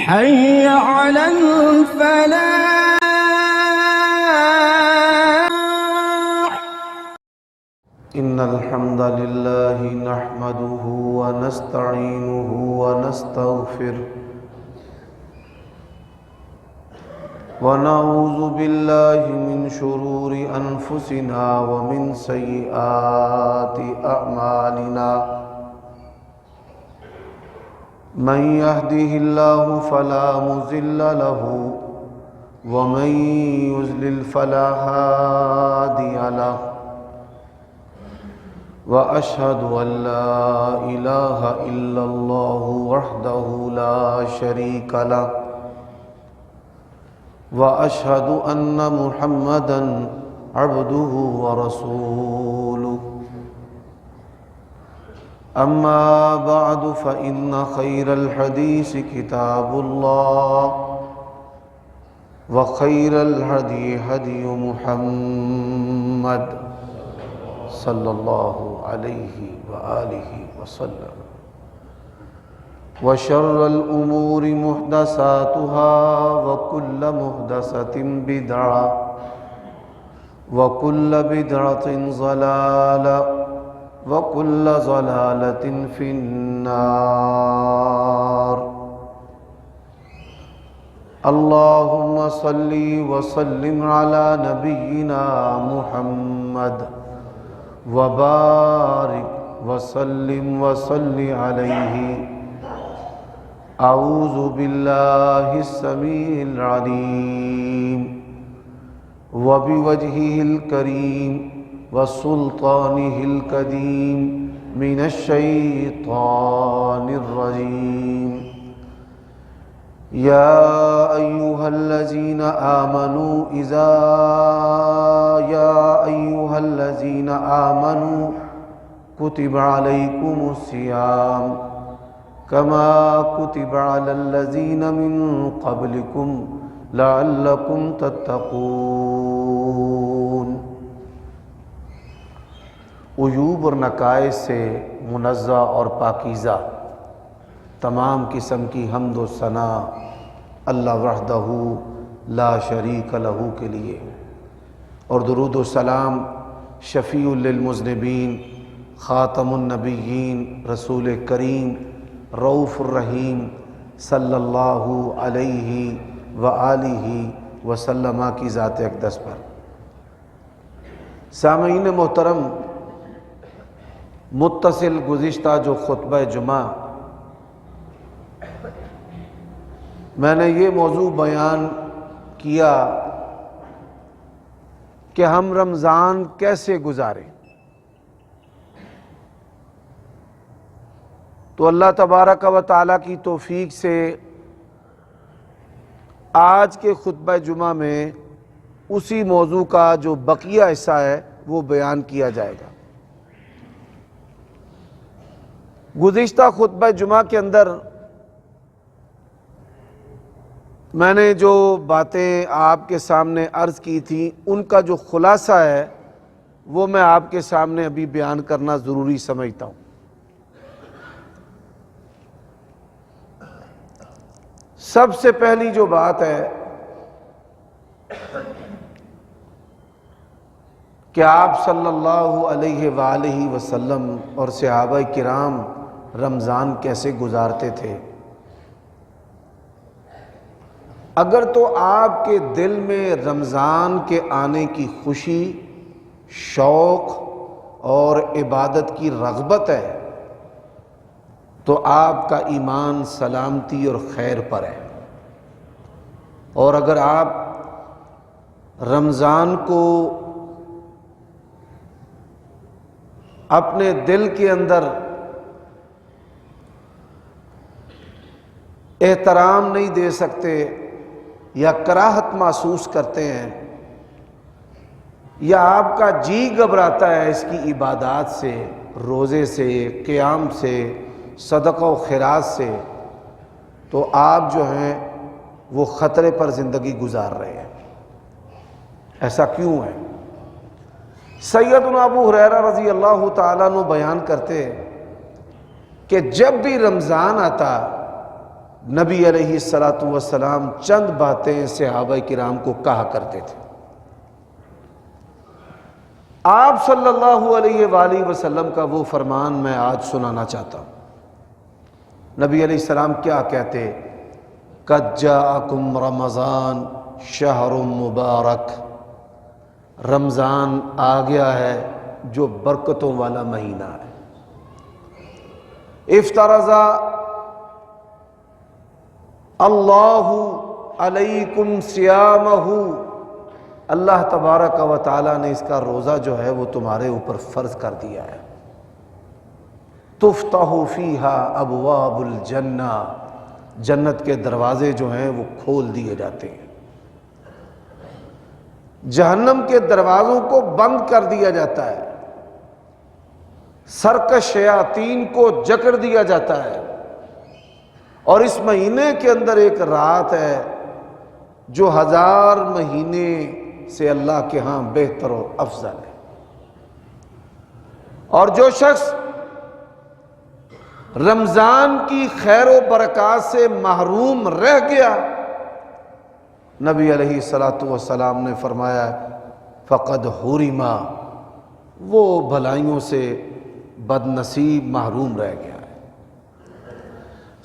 حي على الفلاح. إن الحمد لله نحمده ونستعينه ونستغفره ونعوذ بالله من شرور أنفسنا ومن سيئات أعمالنا من يهده الله فلا مضل له ومن يضلل فلا هادي له وأشهد أن لا إله إلا الله وحده لا شريك له وأشهد أن محمدًا عبده ورسوله أما بعد فإن خير الحديث كتاب الله وخير الهدي هدي محمد صلى الله عليه وآله وسلم وشر الأمور محدثاتها وكل محدثة بدعة وكل بدعة ضلالة وكل ضلالة في النار. اللهم صل وسلم على نبينا محمد وبارك وسلم وصل عليه. أعوذ بالله السميع العليم وبوجهه الكريم وسلطانه القديم من الشيطان الرجيم. يا أيها الذين آمنوا كتب عليكم الصيام كما كتب على الذين من قبلكم لعلكم تتقون. عیوب اور نقائص سے منزہ اور پاکیزہ تمام قسم کی حمد و ثنا اللہ وحدہ لا شریک لہ کے لیے، اور درود و سلام شفیع للمذنبین خاتم النبیین رسول کریم رؤوف الرحیم صلی اللہ علیہ وآلہ وسلم کی ذات اقدس پر. سامعین محترم، متصل گزشتہ جو خطبہ جمعہ میں نے یہ موضوع بیان کیا کہ ہم رمضان کیسے گزاریں، تو اللہ تبارک و تعالیٰ کی توفیق سے آج کے خطبہ جمعہ میں اسی موضوع کا جو بقیہ حصہ ہے وہ بیان کیا جائے گا. گزشتہ خطبہ جمعہ کے اندر میں نے جو باتیں آپ کے سامنے عرض کی تھیں ان کا جو خلاصہ ہے وہ میں آپ کے سامنے ابھی بیان کرنا ضروری سمجھتا ہوں. سب سے پہلی جو بات ہے کہ آپ صلی اللہ علیہ وآلہ وسلم اور صحابہ کرام رمضان کیسے گزارتے تھے. اگر تو آپ کے دل میں رمضان کے آنے کی خوشی، شوق اور عبادت کی رغبت ہے تو آپ کا ایمان سلامتی اور خیر پر ہے. اور اگر آپ رمضان کو اپنے دل کے اندر احترام نہیں دے سکتے یا کراہت محسوس کرتے ہیں یا آپ کا جی گھبراتا ہے اس کی عبادات سے، روزے سے، قیام سے، صدقہ و خیرات سے، تو آپ جو ہیں وہ خطرے پر زندگی گزار رہے ہیں. ایسا کیوں ہے؟ سیدنا ابو ہریرہ رضی اللہ تعالیٰ عنہ بیان کرتے کہ جب بھی رمضان آتا نبی علیہ الصلاۃ والسلام چند باتیں صحابہ کرام کو کہا کرتے تھے. آپ صلی اللہ علیہ وآلہ وسلم کا وہ فرمان میں آج سنانا چاہتا ہوں. نبی علیہ السلام کیا کہتے؟ قد جاءکم رمضان شہر مبارک، رمضان آ گیا ہے جو برکتوں والا مہینہ ہے. افترض اللہ علیکم صیامہ، اللہ تبارک و تعالیٰ نے اس کا روزہ جو ہے وہ تمہارے اوپر فرض کر دیا ہے. تفتح فیہا ابواب الجنہ، جنت کے دروازے جو ہیں وہ کھول دیے جاتے ہیں، جہنم کے دروازوں کو بند کر دیا جاتا ہے، سرکش شیاطین کو جکڑ دیا جاتا ہے. اور اس مہینے کے اندر ایک رات ہے جو 1000 مہینے سے اللہ کے ہاں بہتر و افضل ہے. اور جو شخص رمضان کی خیر و برکات سے محروم رہ گیا، نبی علیہ الصلاۃ والسلام نے فرمایا فقد حرما، وہ بھلائیوں سے بد نصیب محروم رہ گیا ہے.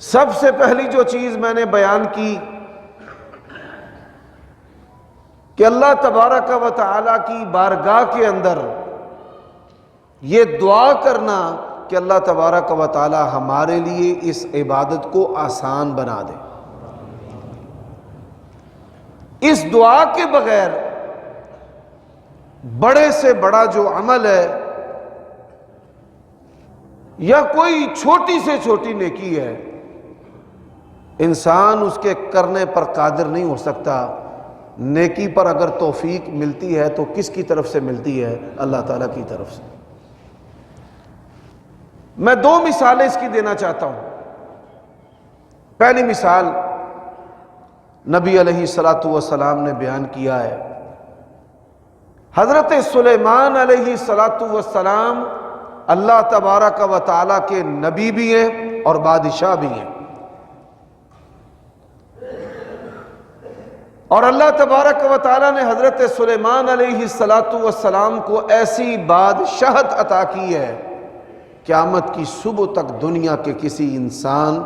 سب سے پہلی جو چیز میں نے بیان کی کہ اللہ تبارک و تعالیٰ کی بارگاہ کے اندر یہ دعا کرنا کہ اللہ تبارک و تعالیٰ ہمارے لیے اس عبادت کو آسان بنا دے. اس دعا کے بغیر بڑے سے بڑا جو عمل ہے یا کوئی چھوٹی سے چھوٹی نیکی ہے، انسان اس کے کرنے پر قادر نہیں ہو سکتا. نیکی پر اگر توفیق ملتی ہے تو کس کی طرف سے ملتی ہے؟ اللہ تعالیٰ کی طرف سے. میں 2 مثالیں اس کی دینا چاہتا ہوں. پہلی مثال نبی علیہ الصلاۃ والسلام نے بیان کیا ہے. حضرت سلیمان علیہ الصلاۃ والسلام اللہ تبارک و تعالیٰ کے نبی بھی ہیں اور بادشاہ بھی ہیں. اور اللہ تبارک و تعالیٰ نے حضرت سلیمان علیہ الصلاۃ والسلام کو ایسی بادشاہت عطا کی ہے، قیامت کی صبح تک دنیا کے کسی انسان،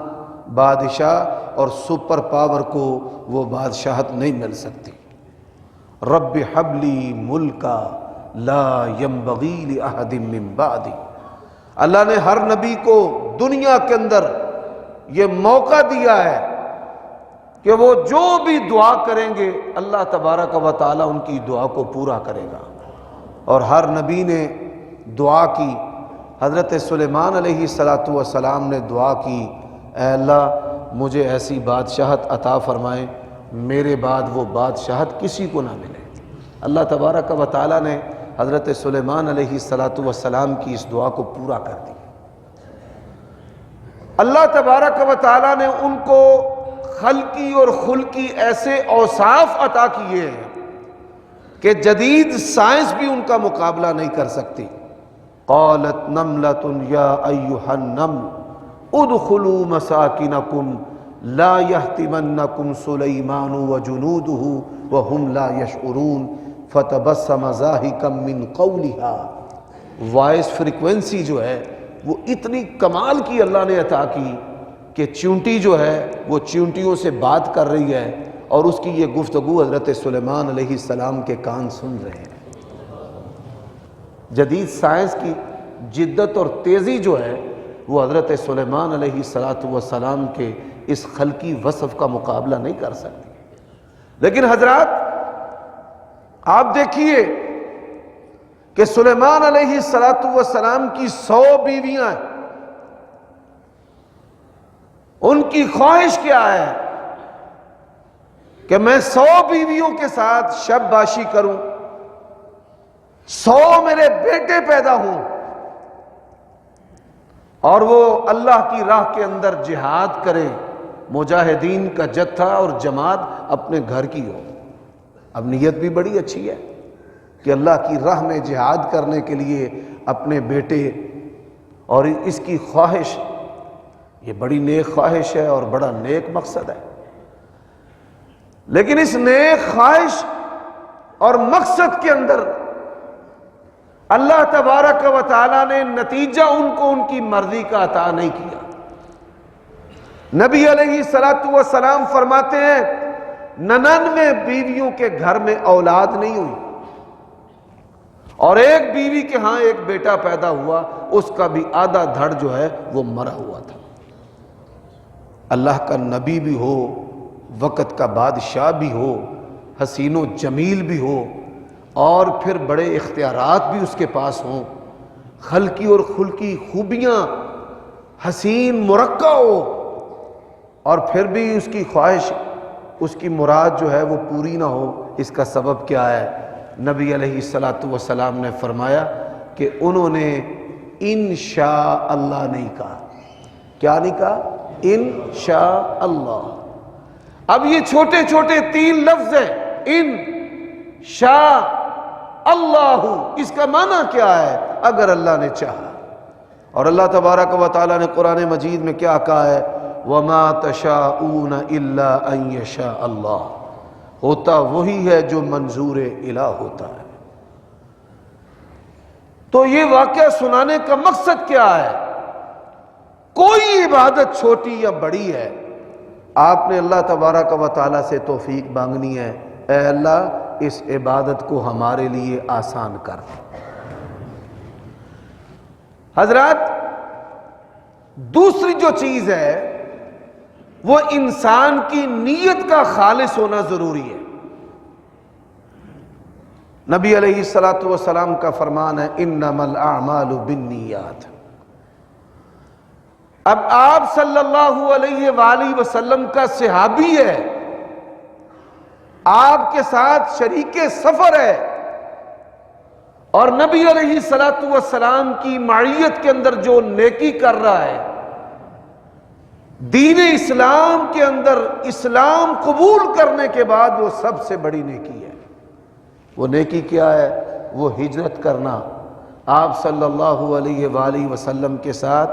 بادشاہ اور سپر پاور کو وہ بادشاہت نہیں مل سکتی. رب حب لی ملکا لا ينبغی لأحد من بعدی. اللہ نے ہر نبی کو دنیا کے اندر یہ موقع دیا ہے کہ وہ جو بھی دعا کریں گے اللہ تبارک و تعالیٰ ان کی دعا کو پورا کرے گا. اور ہر نبی نے دعا کی. حضرت سلیمان علیہ الصلاۃ والسلام نے دعا کی، اے اللہ مجھے ایسی بادشاہت عطا فرمائیں میرے بعد وہ بادشاہت کسی کو نہ ملے. اللہ تبارک و تعالیٰ نے حضرت سلیمان علیہ الصلاۃ والسلام کی اس دعا کو پورا کر دیا. اللہ تبارک و تعالیٰ نے ان کو خلقی اور خلقی ایسے اوصاف عطا کیے ہیں کہ جدید سائنس بھی ان کا مقابلہ نہیں کر سکتی. قالت نملۃ یا ایھا النمل ادخلوا مساکنکم لا یحطمنکم سلیمان وجنودہ وہم لا یشعرون فتبسم ضاحکا من قولها. وائس فریکوینسی جو ہے وہ اتنی کمال کی اللہ نے عطا کی کہ چیونٹی جو ہے وہ چیونٹیوں سے بات کر رہی ہے اور اس کی یہ گفتگو حضرت سلیمان علیہ السلام کے کان سن رہے ہیں. جدید سائنس کی جدت اور تیزی جو ہے وہ حضرت سلیمان علیہ الصلاۃ والسلام کے اس خلقی وصف کا مقابلہ نہیں کر سکتی. لیکن حضرات آپ دیکھیے کہ سلیمان علیہ الصلاۃ والسلام کی 100 بیویاں ہیں. ان کی خواہش کیا ہے کہ میں 100 بیویوں کے ساتھ شب باشی کروں، 100 میرے بیٹے پیدا ہوں اور وہ اللہ کی راہ کے اندر جہاد کریں، مجاہدین کا جتھا اور جماعت اپنے گھر کی ہو. اب نیت بھی بڑی اچھی ہے کہ اللہ کی راہ میں جہاد کرنے کے لیے اپنے بیٹے، اور اس کی خواہش یہ بڑی نیک خواہش ہے اور بڑا نیک مقصد ہے، لیکن اس نیک خواہش اور مقصد کے اندر اللہ تبارک و تعالیٰ نے نتیجہ ان کو ان کی مرضی کا عطا نہیں کیا۔ نبی علیہ الصلوۃ والسلام فرماتے ہیں 99 بیویوں کے گھر میں اولاد نہیں ہوئی، اور ایک بیوی کے ہاں ایک بیٹا پیدا ہوا، اس کا بھی آدھا دھڑ جو ہے وہ مرا ہوا تھا۔ اللہ کا نبی بھی ہو، وقت کا بادشاہ بھی ہو، حسین و جمیل بھی ہو، اور پھر بڑے اختیارات بھی اس کے پاس ہوں، خلقی اور خلقی خوبیاں حسین مرقع ہو، اور پھر بھی اس کی خواہش، اس کی مراد جو ہے وہ پوری نہ ہو۔ اس کا سبب کیا ہے؟ نبی علیہ الصلوۃ والسلام نے فرمایا کہ انہوں نے انشاء اللہ نہیں کہا۔ کیا نہیں کہا؟ انشاء اللہ۔ اب یہ چھوٹے چھوٹے 3 لفظ ہیں، انشاء اللہ، اس کا معنی کیا ہے؟ اگر اللہ نے چاہا۔ اور اللہ تبارک و تعالیٰ نے قرآن مجید میں کیا کہا ہے؟ وَمَا تَشَاءُونَ إِلَّا أَن يَشَاءَ اللَّهُ، ہوتا وہی ہے جو منظور الہ ہوتا ہے۔ تو یہ واقعہ سنانے کا مقصد کیا ہے؟ کوئی عبادت چھوٹی یا بڑی ہے، آپ نے اللہ تبارک و تعالیٰ سے توفیق مانگنی ہے، اے اللہ اس عبادت کو ہمارے لیے آسان کر۔ حضرات، دوسری جو چیز ہے وہ انسان کی نیت کا خالص ہونا ضروری ہے۔ نبی علیہ الصلوۃ والسلام کا فرمان ہے انما الاعمال بالنیات۔ اب آپ صلی اللہ علیہ وآلہ وسلم کا صحابی ہے، آپ کے ساتھ شریک سفر ہے، اور نبی علیہ الصلوۃ والسلام کی معیت کے اندر جو نیکی کر رہا ہے، دین اسلام کے اندر اسلام قبول کرنے کے بعد وہ سب سے بڑی نیکی ہے۔ وہ نیکی کیا ہے؟ وہ ہجرت کرنا۔ آپ صلی اللہ علیہ وآلہ وسلم کے ساتھ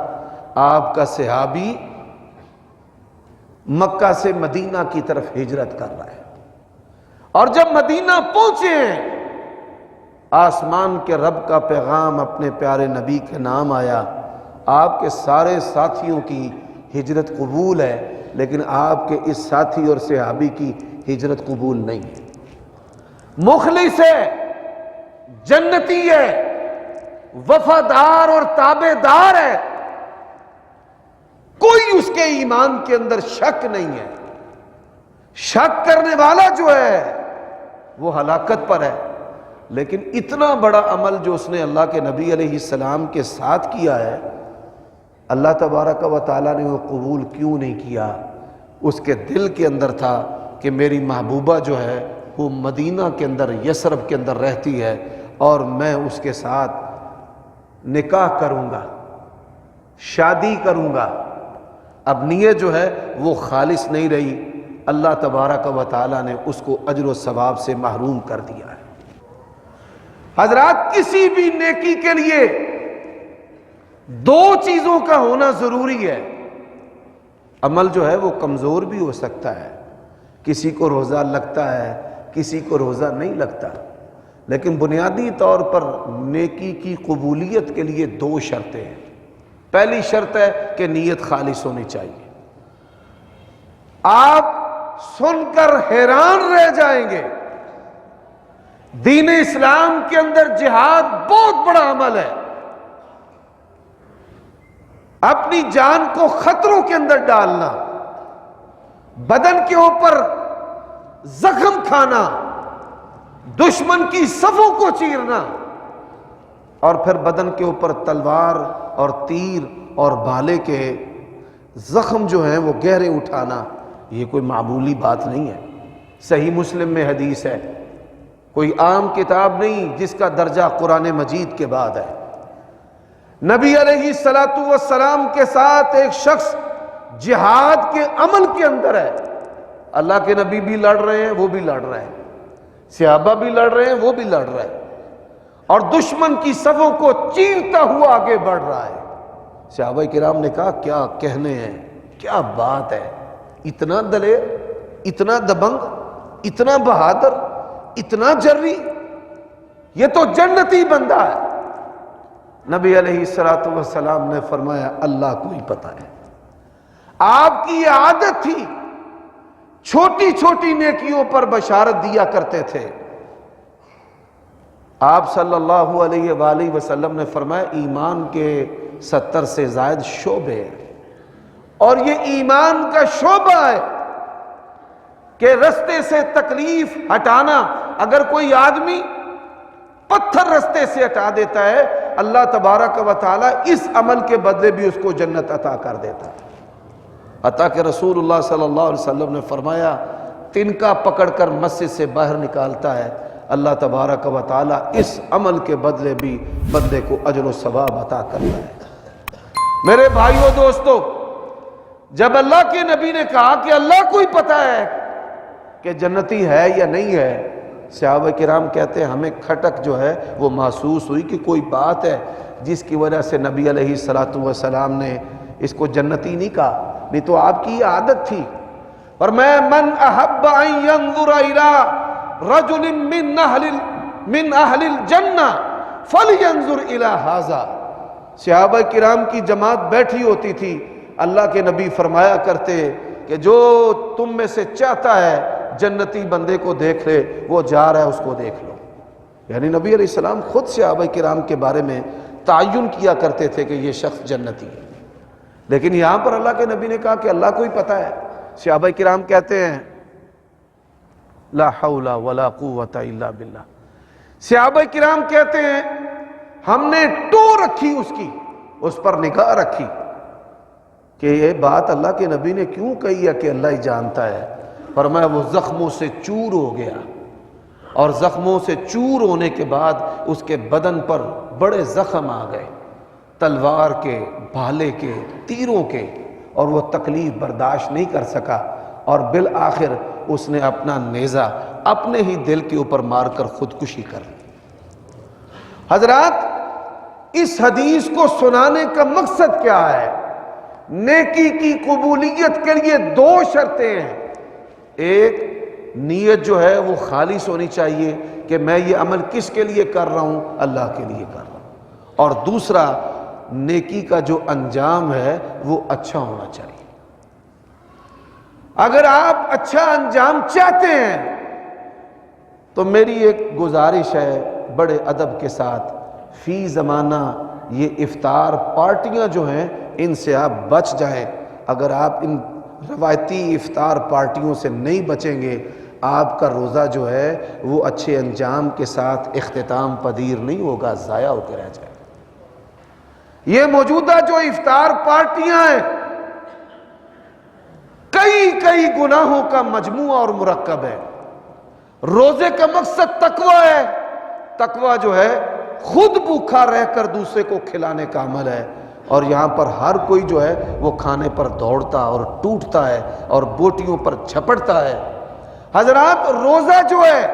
آپ کا صحابی مکہ سے مدینہ کی طرف ہجرت کر رہا ہے، اور جب مدینہ پہنچے ہیں، آسمان کے رب کا پیغام اپنے پیارے نبی کے نام آیا، آپ کے سارے ساتھیوں کی ہجرت قبول ہے، لیکن آپ کے اس ساتھی اور صحابی کی ہجرت قبول نہیں ہے۔ مخلص ہے، جنتی ہے، وفادار اور تابع دار ہے، کوئی اس کے ایمان کے اندر شک نہیں ہے۔ شک کرنے والا جو ہے وہ ہلاکت پر ہے۔ لیکن اتنا بڑا عمل جو اس نے اللہ کے نبی علیہ السلام کے ساتھ کیا ہے، اللہ تبارک و تعالیٰ نے وہ قبول کیوں نہیں کیا؟ اس کے دل کے اندر تھا کہ میری محبوبہ جو ہے وہ مدینہ کے اندر، یثرب کے اندر رہتی ہے، اور میں اس کے ساتھ نکاح کروں گا، شادی کروں گا۔ اب نیت جو ہے وہ خالص نہیں رہی، اللہ تبارک و تعالیٰ نے اس کو اجر و ثواب سے محروم کر دیا ہے۔ حضرات، کسی بھی نیکی کے لیے 2 چیزوں کا ہونا ضروری ہے۔ عمل جو ہے وہ کمزور بھی ہو سکتا ہے، کسی کو روزہ لگتا ہے، کسی کو روزہ نہیں لگتا، لیکن بنیادی طور پر نیکی کی قبولیت کے لیے 2 شرطیں ہیں۔ پہلی شرط ہے کہ نیت خالص ہونی چاہیے۔ آپ سن کر حیران رہ جائیں گے، دین اسلام کے اندر جہاد بہت بڑا عمل ہے۔ اپنی جان کو خطروں کے اندر ڈالنا، بدن کے اوپر زخم کھانا، دشمن کی صفوں کو چیرنا، اور پھر بدن کے اوپر تلوار اور تیر اور بھالے کے زخم جو ہیں وہ گہرے اٹھانا، یہ کوئی معمولی بات نہیں ہے۔ صحیح مسلم میں حدیث ہے، کوئی عام کتاب نہیں جس کا درجہ قرآن مجید کے بعد ہے۔ نبی علیہ الصلوۃ والسلام کے ساتھ ایک شخص جہاد کے عمل کے اندر ہے، اللہ کے نبی بھی لڑ رہے ہیں، وہ بھی لڑ رہے ہیں، صحابہ بھی لڑ رہے ہیں، وہ بھی لڑ رہے ہیں، اور دشمن کی صفوں کو چیرتا ہوا آگے بڑھ رہا ہے۔ صحابہ کرام نے کہا کیا کہنے ہیں، کیا بات ہے، اتنا دلیر، اتنا دبنگ، اتنا بہادر، اتنا جری، یہ تو جنتی بندہ ہے۔ نبی علیہ السلام نے فرمایا اللہ کو ہی پتہ ہے، آپ کی یہ عادت تھی، چھوٹی چھوٹی نیکیوں پر بشارت دیا کرتے تھے۔ آپ صلی اللہ علیہ وآلہ وسلم نے فرمایا ایمان کے 70 سے زائد شعبے ہیں، اور یہ ایمان کا شعبہ ہے کہ رستے سے تکلیف ہٹانا۔ اگر کوئی آدمی پتھر رستے سے ہٹا دیتا ہے، اللہ تبارک و تعالی اس عمل کے بدلے بھی اس کو جنت عطا کر دیتا ہے۔ حتیٰ کہ رسول اللہ صلی اللہ علیہ وسلم نے فرمایا تنکا پکڑ کر مسجد سے باہر نکالتا ہے، اللہ تبارک و تعالی اس عمل کے بدلے بھی بندے کو اجر و ثواب عطا کرتا ہے۔ میرے بھائیو دوستو، جب اللہ کے نبی نے کہا کہ اللہ کو ہی پتہ ہے کہ جنتی ہے یا نہیں ہے، صحابہ کرام کہتے ہیں ہمیں کھٹک جو ہے وہ محسوس ہوئی کہ کوئی بات ہے جس کی وجہ سے نبی علیہ السلام نے اس کو جنتی نہیں کہا، نہیں تو آپ کی یہ عادت تھی۔ اور من احب ان ينظر الى رجل من اہل الجنہ فلینظر الى هذا۔ صحابہ کرام کی جماعت بیٹھی ہوتی تھی، اللہ کے نبی فرمایا کرتے کہ جو تم میں سے چاہتا ہے جنتی بندے کو دیکھ لے، وہ جا رہا ہے اس کو دیکھ لو۔ یعنی نبی علیہ السلام خود صحابہ کرام کے بارے میں تعین کیا کرتے تھے کہ یہ شخص جنتی ہے۔ لیکن یہاں پر اللہ کے نبی نے کہا کہ اللہ کو ہی پتہ ہے۔ صحابہ کرام کہتے ہیں لا حول ولا قوت الا باللہ، صحابہ کرام کہتے ہیں ہم نے ٹو رکھی اس کی، اس پر نگاہ رکھی کہ یہ بات اللہ کے نبی نے کیوں کہی ہے کہ اللہ ہی جانتا ہے۔ فرمایا وہ زخموں سے چور ہو گیا، اور زخموں سے چور ہونے کے بعد اس کے بدن پر بڑے زخم آ گئے، تلوار کے، بھالے کے، تیروں کے، اور وہ تکلیف برداشت نہیں کر سکا، اور بالآخر اس نے اپنا نیزہ اپنے ہی دل کے اوپر مار کر خودکشی کر لی۔ حضرات، اس حدیث کو سنانے کا مقصد کیا ہے؟ نیکی کی قبولیت کے لیے دو شرطیں ہیں۔ ایک، نیت جو ہے وہ خالص ہونی چاہیے کہ میں یہ عمل کس کے لیے کر رہا ہوں، اللہ کے لیے کر رہا ہوں، اور دوسرا نیکی کا جو انجام ہے وہ اچھا ہونا چاہیے۔ اگر آپ اچھا انجام چاہتے ہیں تو میری ایک گزارش ہے بڑے ادب کے ساتھ، فی زمانہ یہ افطار پارٹیاں جو ہیں ان سے آپ بچ جائیں۔ اگر آپ ان روایتی افطار پارٹیوں سے نہیں بچیں گے، آپ کا روزہ جو ہے وہ اچھے انجام کے ساتھ اختتام پذیر نہیں ہوگا، ضائع ہو کے رہ جائے۔ یہ موجودہ جو افطار پارٹیاں ہیں کئی گناہوں کا مجموعہ اور مرکب ہے۔ روزے کا مقصد تقوی ہے، تقوی جو ہے خود بھوکا رہ کر دوسرے کو کھلانے کا عمل ہے، اور یہاں پر ہر کوئی جو ہے وہ کھانے پر دوڑتا اور ٹوٹتا ہے اور بوٹیوں پر جھپٹتا ہے۔ حضرات، روزہ جو ہے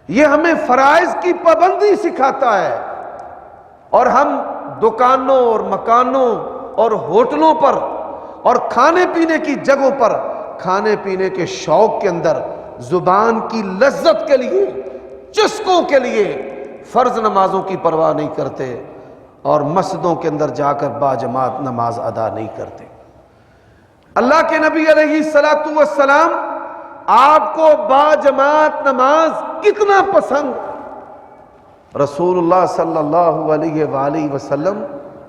یہ ہمیں فرائض کی پابندی سکھاتا ہے، اور ہم دکانوں اور مکانوں اور ہوٹلوں پر اور کھانے پینے کی جگہوں پر کھانے پینے کے شوق کے اندر زبان کی لذت کے لیے، چسکوں کے لیے فرض نمازوں کی پرواہ نہیں کرتے، اور مسجدوں کے اندر جا کر باجماعت نماز ادا نہیں کرتے۔ اللہ کے نبی علیہ السلام آپ کو باجماعت نماز کتنا پسند؟ رسول اللہ صلی اللہ علیہ وآلہ وسلم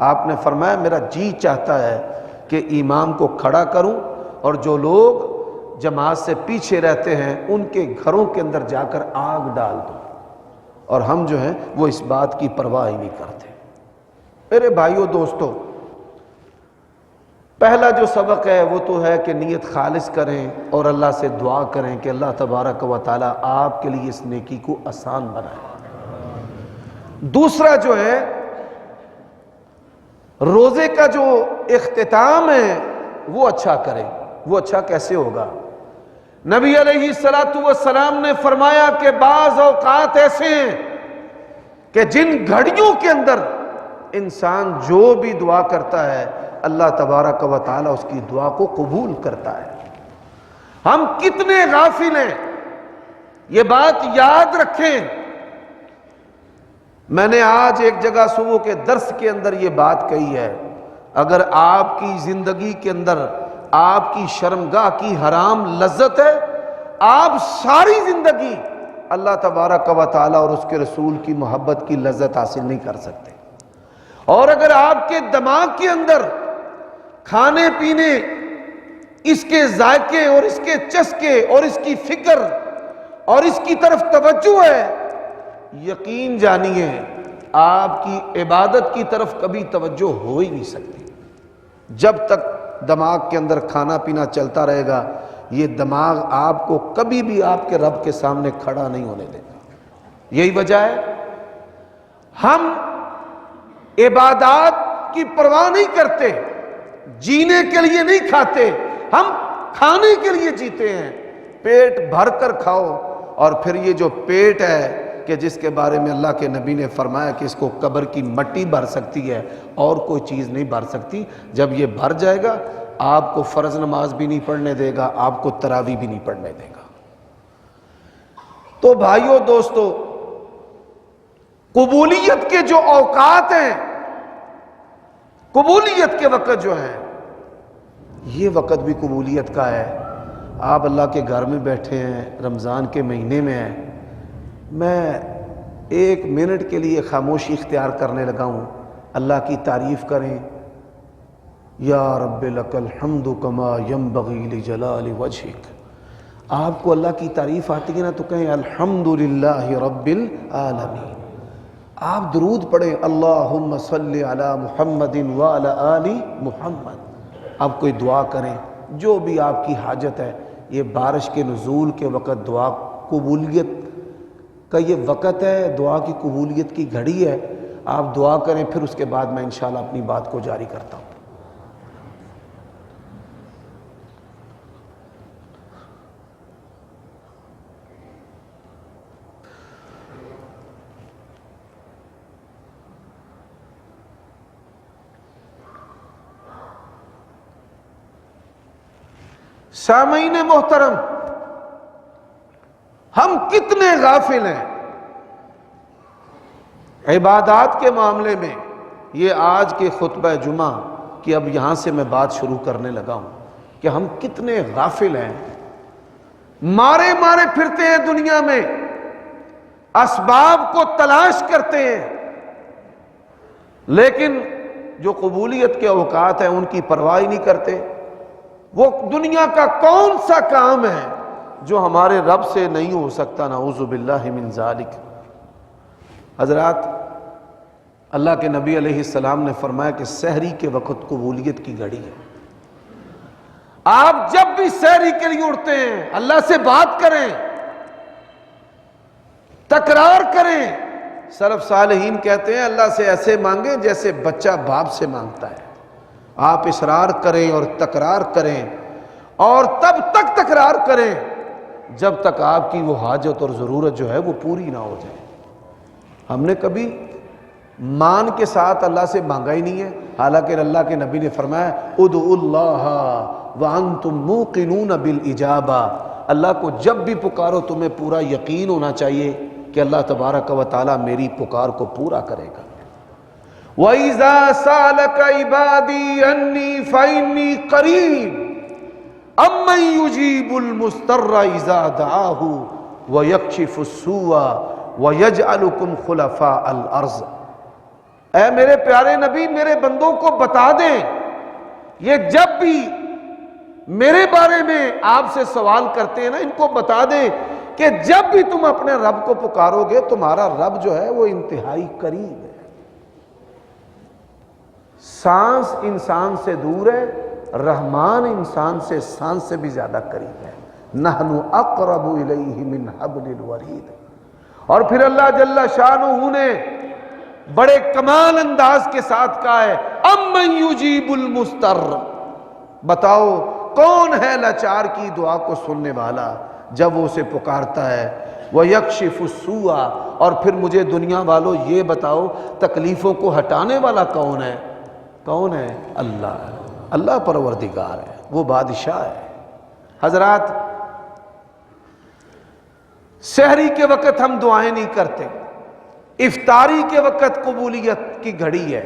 آپ نے فرمایا میرا جی چاہتا ہے کہ امام کو کھڑا کروں اور جو لوگ جماعت سے پیچھے رہتے ہیں ان کے گھروں کے اندر جا کر آگ ڈال دوں، اور ہم جو ہیں وہ اس بات کی پرواہ ہی نہیں کرتے۔ میرے بھائیو دوستو، پہلا جو سبق ہے وہ تو ہے کہ نیت خالص کریں اور اللہ سے دعا کریں کہ اللہ تبارک و تعالی آپ کے لیے اس نیکی کو آسان بنائے۔ دوسرا جو ہے، روزے کا جو اختتام ہے وہ اچھا کریں۔ وہ اچھا کیسے ہوگا؟ نبی علیہ السلام نے فرمایا کہ بعض اوقات ایسے ہیں کہ جن گھڑیوں کے اندر انسان جو بھی دعا کرتا ہے اللہ تبارک و تعالی اس کی دعا کو قبول کرتا ہے۔ ہم کتنے غافل ہیں، یہ بات یاد رکھیں۔ میں نے آج ایک جگہ صبح کے درس کے اندر یہ بات کہی ہے، اگر آپ کی زندگی کے اندر آپ کی شرمگاہ کی حرام لذت ہے، آپ ساری زندگی اللہ تبارک و تعالی اور اس کے رسول کی محبت کی لذت حاصل نہیں کر سکتے۔ اور اگر آپ کے دماغ کے اندر کھانے پینے، اس کے ذائقے اور اس کے چسکے اور اس کی فکر اور اس کی طرف توجہ ہے، یقین جانیے آپ کی عبادت کی طرف کبھی توجہ ہو ہی نہیں سکتی۔ جب تک دماغ کے اندر کھانا پینا چلتا رہے گا، یہ دماغ آپ کو کبھی بھی آپ کے رب کے سامنے کھڑا نہیں ہونے دے گا۔ یہی وجہ ہے ہم عبادات کی پرواہ نہیں کرتے، جینے کے لیے نہیں کھاتے، ہم کھانے کے لیے جیتے ہیں۔ پیٹ بھر کر کھاؤ، اور پھر یہ جو پیٹ ہے کہ جس کے بارے میں اللہ کے نبی نے فرمایا کہ اس کو قبر کی مٹی بھر سکتی ہے اور کوئی چیز نہیں بھر سکتی، جب یہ بھر جائے گا آپ کو فرض نماز بھی نہیں پڑھنے دے گا، آپ کو تراویح بھی نہیں پڑھنے دے گا۔ تو بھائیو دوستو، قبولیت کے جو اوقات ہیں، قبولیت کے وقت جو ہیں، یہ وقت بھی قبولیت کا ہے۔ آپ اللہ کے گھر میں بیٹھے ہیں، رمضان کے مہینے میں ہیں، میں ایک منٹ کے لیے خاموشی اختیار کرنے لگا ہوں، اللہ کی تعریف کریں۔ یا رب لک الحمد کما ینبغی لجلال وجہک۔ آپ کو اللہ کی تعریف آتی ہے نا تو کہیں الحمدللہ رب العالمین۔ آپ درود پڑھیں اللہم صلی علی محمد وعلی آل محمد۔ آپ کوئی دعا کریں، جو بھی آپ کی حاجت ہے۔ یہ بارش کے نزول کے وقت دعا قبولیت کا یہ وقت ہے، دعا کی قبولیت کی گھڑی ہے۔ آپ دعا کریں، پھر اس کے بعد میں انشاءاللہ اپنی بات کو جاری کرتا ہوں۔ سامعین محترم، ہم کتنے غافل ہیں عبادات کے معاملے میں۔ یہ آج کے خطبہ جمعہ کی اب یہاں سے میں بات شروع کرنے لگا ہوں کہ ہم کتنے غافل ہیں، مارے مارے پھرتے ہیں دنیا میں، اسباب کو تلاش کرتے ہیں، لیکن جو قبولیت کے اوقات ہیں ان کی پرواہ نہیں کرتے۔ وہ دنیا کا کون سا کام ہے جو ہمارے رب سے نہیں ہو سکتا؟ نعوذ باللہ من ذالک۔ حضرات، اللہ کے نبی علیہ السلام نے فرمایا کہ سحری کے وقت قبولیت کی گھڑی ہے۔ آپ جب بھی سحری کے لیے اٹھتے ہیں، اللہ سے بات کریں، تکرار کریں۔ سلف صالحین کہتے ہیں اللہ سے ایسے مانگیں جیسے بچہ باپ سے مانگتا ہے۔ آپ اصرار کریں اور تکرار کریں، اور تب تک تکرار کریں جب تک آپ کی وہ حاجت اور ضرورت جو ہے وہ پوری نہ ہو جائے۔ ہم نے کبھی مان کے ساتھ اللہ سے مانگا ہی نہیں ہے، حالانکہ اللہ کے نبی نے فرمایا ادعوا اللہ وانتم موقنون بالاجابہ۔ اللہ کو جب بھی پکارو تمہیں پورا یقین ہونا چاہیے کہ اللہ تبارک و تعالی میری پکار کو پورا کرے گا۔ وَإِذَا سَأَلَكَ عِبَادِي عَنِّي فَإِنِّي قَرِيبٌ أَمَّن يُجِيبُ الْمُضْطَرَّ إِذَا دَعَاهُ وَيَكْشِفُ السُّوءَ وَيَجْعَلُكُمْ خُلَفَاءَ الْأَرْضِ۔ اے میرے پیارے نبی، میرے بندوں کو بتا دیں، یہ جب بھی میرے بارے میں آپ سے سوال کرتے ہیں نا، ان کو بتا دیں کہ جب بھی تم اپنے رب کو پکارو گے تمہارا رب جو ہے وہ انتہائی قریب ہے۔ سانس انسان سے دور ہے، رحمان انسان سے سانس سے بھی زیادہ قریب ہے۔ نحن اقرب الیہ من حبل الورید۔ اور پھر اللہ جل شانہ نے بڑے کمال انداز کے ساتھ کہا ہے امن یجیب المضطر۔ بتاؤ کون ہے لاچار کی دعا کو سننے والا؟ جب وہ اسے پکارتا ہے، وَيَكْشِفُ السُّوءَ، اور پھر مجھے دنیا والوں یہ بتاؤ تکلیفوں کو ہٹانے والا کون ہے؟ کون ہے؟ اللہ ہے، اللہ پروردگار ہے، وہ بادشاہ ہے۔ حضرات، سحری کے وقت ہم دعائیں نہیں کرتے، افطاری کے وقت قبولیت کی گھڑی ہے،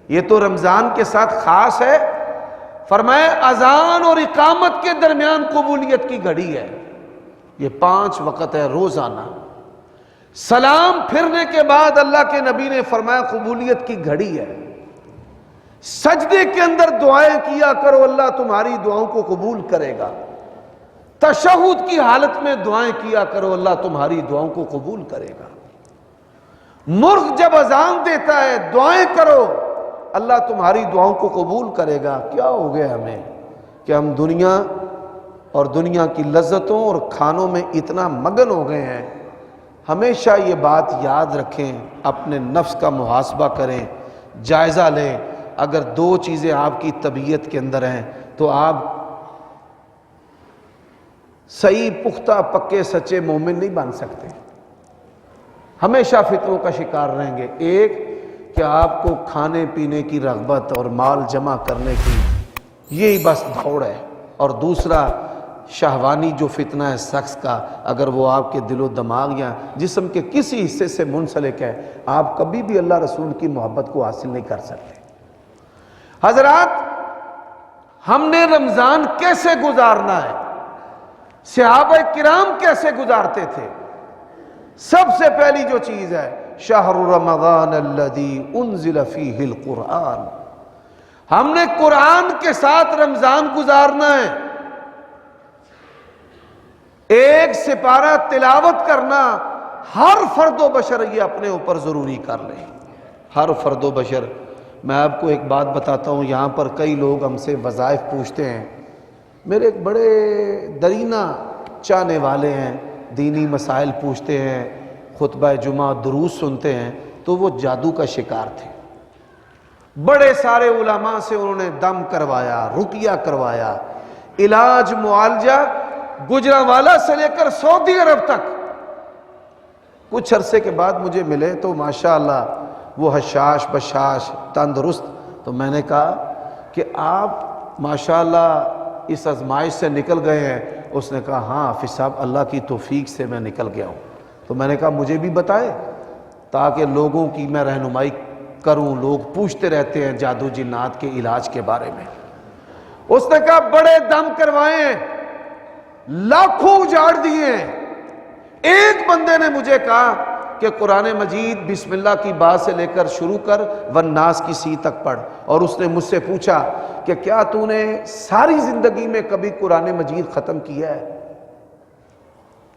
یہ تو رمضان کے ساتھ خاص ہے۔ فرمایا اذان اور اقامت کے درمیان قبولیت کی گھڑی ہے، یہ 5 وقت ہے روزانہ۔ سلام پھرنے کے بعد اللہ کے نبی نے فرمایا قبولیت کی گھڑی ہے۔ سجدے کے اندر دعائیں کیا کرو، اللہ تمہاری دعاؤں کو قبول کرے گا۔ تشہد کی حالت میں دعائیں کیا کرو، اللہ تمہاری دعاؤں کو قبول کرے گا۔ مرغ جب اذان دیتا ہے دعائیں کرو، اللہ تمہاری دعاؤں کو قبول کرے گا۔ کیا ہو گیا ہمیں کہ ہم دنیا اور دنیا کی لذتوں اور کھانوں میں اتنا مگن ہو گئے ہیں۔ ہمیشہ یہ بات یاد رکھیں، اپنے نفس کا محاسبہ کریں، جائزہ لیں۔ اگر 2 چیزیں آپ کی طبیعت کے اندر ہیں تو آپ صحیح پختہ پکے سچے مومن نہیں بن سکتے، ہمیشہ فتنوں کا شکار رہیں گے۔ ایک کہ آپ کو کھانے پینے کی رغبت اور مال جمع کرنے کی یہی بس دوڑ ہے، اور دوسرا شہوانی جو فتنہ ہے شخص کا، اگر وہ آپ کے دل و دماغ یا جسم کے کسی حصے سے منسلک ہے، آپ کبھی بھی اللہ رسول کی محبت کو حاصل نہیں کر سکتے۔ حضرات، ہم نے رمضان کیسے گزارنا ہے؟ صحابہ کرام کیسے گزارتے تھے؟ سب سے پہلی جو چیز ہے، شہر رمضان الذی انزل فیہ القرآن، ہم نے قرآن کے ساتھ رمضان گزارنا ہے۔ ایک سپارہ تلاوت کرنا ہر فرد و بشر یہ اپنے اوپر ضروری کر لیں، ہر فرد و بشر۔ میں آپ کو ایک بات بتاتا ہوں، یہاں پر کئی لوگ ہم سے وظائف پوچھتے ہیں، میرے ایک بڑے درینہ چاہنے والے ہیں، دینی مسائل پوچھتے ہیں، خطبہ جمعہ دروس سنتے ہیں، تو وہ جادو کا شکار تھے۔ بڑے سارے علماء سے انہوں نے دم کروایا، رقیہ کروایا، علاج معالجہ گجرانوالہ سے لے کر سعودی عرب تک۔ کچھ عرصے کے بعد مجھے ملے تو ماشاءاللہ وہ حشاش بشاش تندرست، تو میں نے کہا کہ آپ ماشاءاللہ اس آزمائش سے نکل گئے ہیں؟ اس نے کہا ہاں حافظ صاحب، اللہ کی توفیق سے میں نکل گیا ہوں۔ تو میں نے کہا مجھے بھی بتائیں تاکہ لوگوں کی میں رہنمائی کروں، لوگ پوچھتے رہتے ہیں جادو جنات کے علاج کے بارے میں۔ اس نے کہا بڑے دم کروائے ہیں، لاکھوں اجاڑ دیے ہیں۔ ایک بندے نے مجھے کہا کہ قرآن مجید بسم اللہ کی بات سے لے کر شروع کر والناس کی سی تک پڑھ، اور اس نے مجھ سے پوچھا کہ کیا تو نے ساری زندگی میں کبھی قرآن مجید ختم کیا ہے؟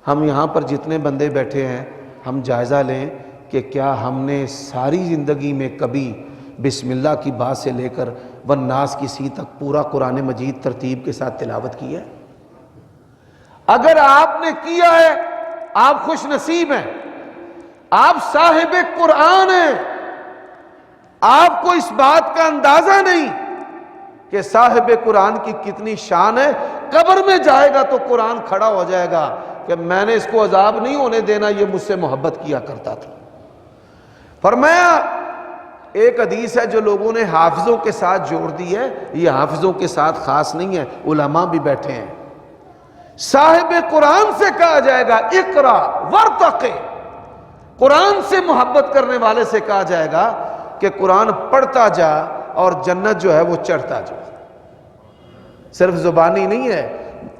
ہم یہاں پر جتنے بندے بیٹھے ہیں، ہم جائزہ لیں کہ کیا ہم نے ساری زندگی میں کبھی بسم اللہ کی بات سے لے کر والناس کی سی تک پورا قرآن مجید ترتیب کے ساتھ تلاوت کی ہے؟ اگر آپ نے کیا ہے آپ خوش نصیب ہیں، آپ صاحب قرآن ہیں۔ آپ کو اس بات کا اندازہ نہیں کہ صاحب قرآن کی کتنی شان ہے۔ قبر میں جائے گا تو قرآن کھڑا ہو جائے گا کہ میں نے اس کو عذاب نہیں ہونے دینا، یہ مجھ سے محبت کیا کرتا تھا۔ فرمایا ایک حدیث ہے جو لوگوں نے حافظوں کے ساتھ جوڑ دی ہے، یہ حافظوں کے ساتھ خاص نہیں ہے، علماء بھی بیٹھے ہیں۔ صاحب قرآن سے کہا جائے گا اقرا ورتقِ، قرآن سے محبت کرنے والے سے کہا جائے گا کہ قرآن پڑھتا جا اور جنت جو ہے وہ چڑھتا جا۔ صرف زبانی نہیں ہے،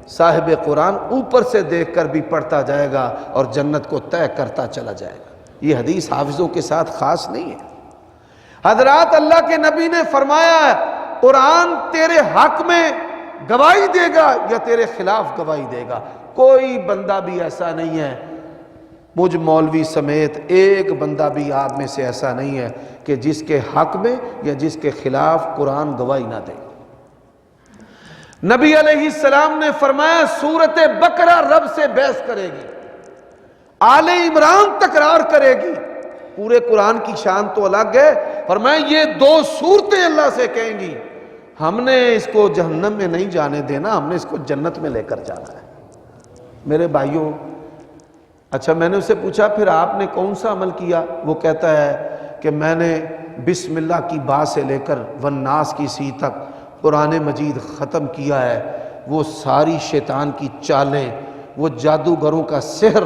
صاحب قرآن اوپر سے دیکھ کر بھی پڑھتا جائے گا اور جنت کو طے کرتا چلا جائے گا۔ یہ حدیث حافظوں کے ساتھ خاص نہیں ہے۔ حضرات، اللہ کے نبی نے فرمایا قرآن تیرے حق میں گواہی دے گا یا تیرے خلاف گواہی دے گا۔ کوئی بندہ بھی ایسا نہیں ہے، مجھ مولوی سمیت ایک بندہ بھی آپ میں سے ایسا نہیں ہے کہ جس کے حق میں یا جس کے خلاف قرآن گواہی نہ دے۔ نبی علیہ السلام نے فرمایا سورت بقرہ رب سے بحث کرے گی، آل عمران تکرار کرے گی۔ پورے قرآن کی شان تو الگ ہے، فرمایا یہ 2 سورتیں اللہ سے کہیں گی ہم نے اس کو جہنم میں نہیں جانے دینا، ہم نے اس کو جنت میں لے کر جانا ہے۔ میرے بھائیوں، اچھا میں نے اسے پوچھا پھر آپ نے کون سا عمل کیا؟ وہ کہتا ہے کہ میں نے بسم اللہ کی با سے لے کر والناس کی سی تک قرآن مجید ختم کیا ہے۔ وہ ساری شیطان کی چالیں، وہ جادوگروں کا سحر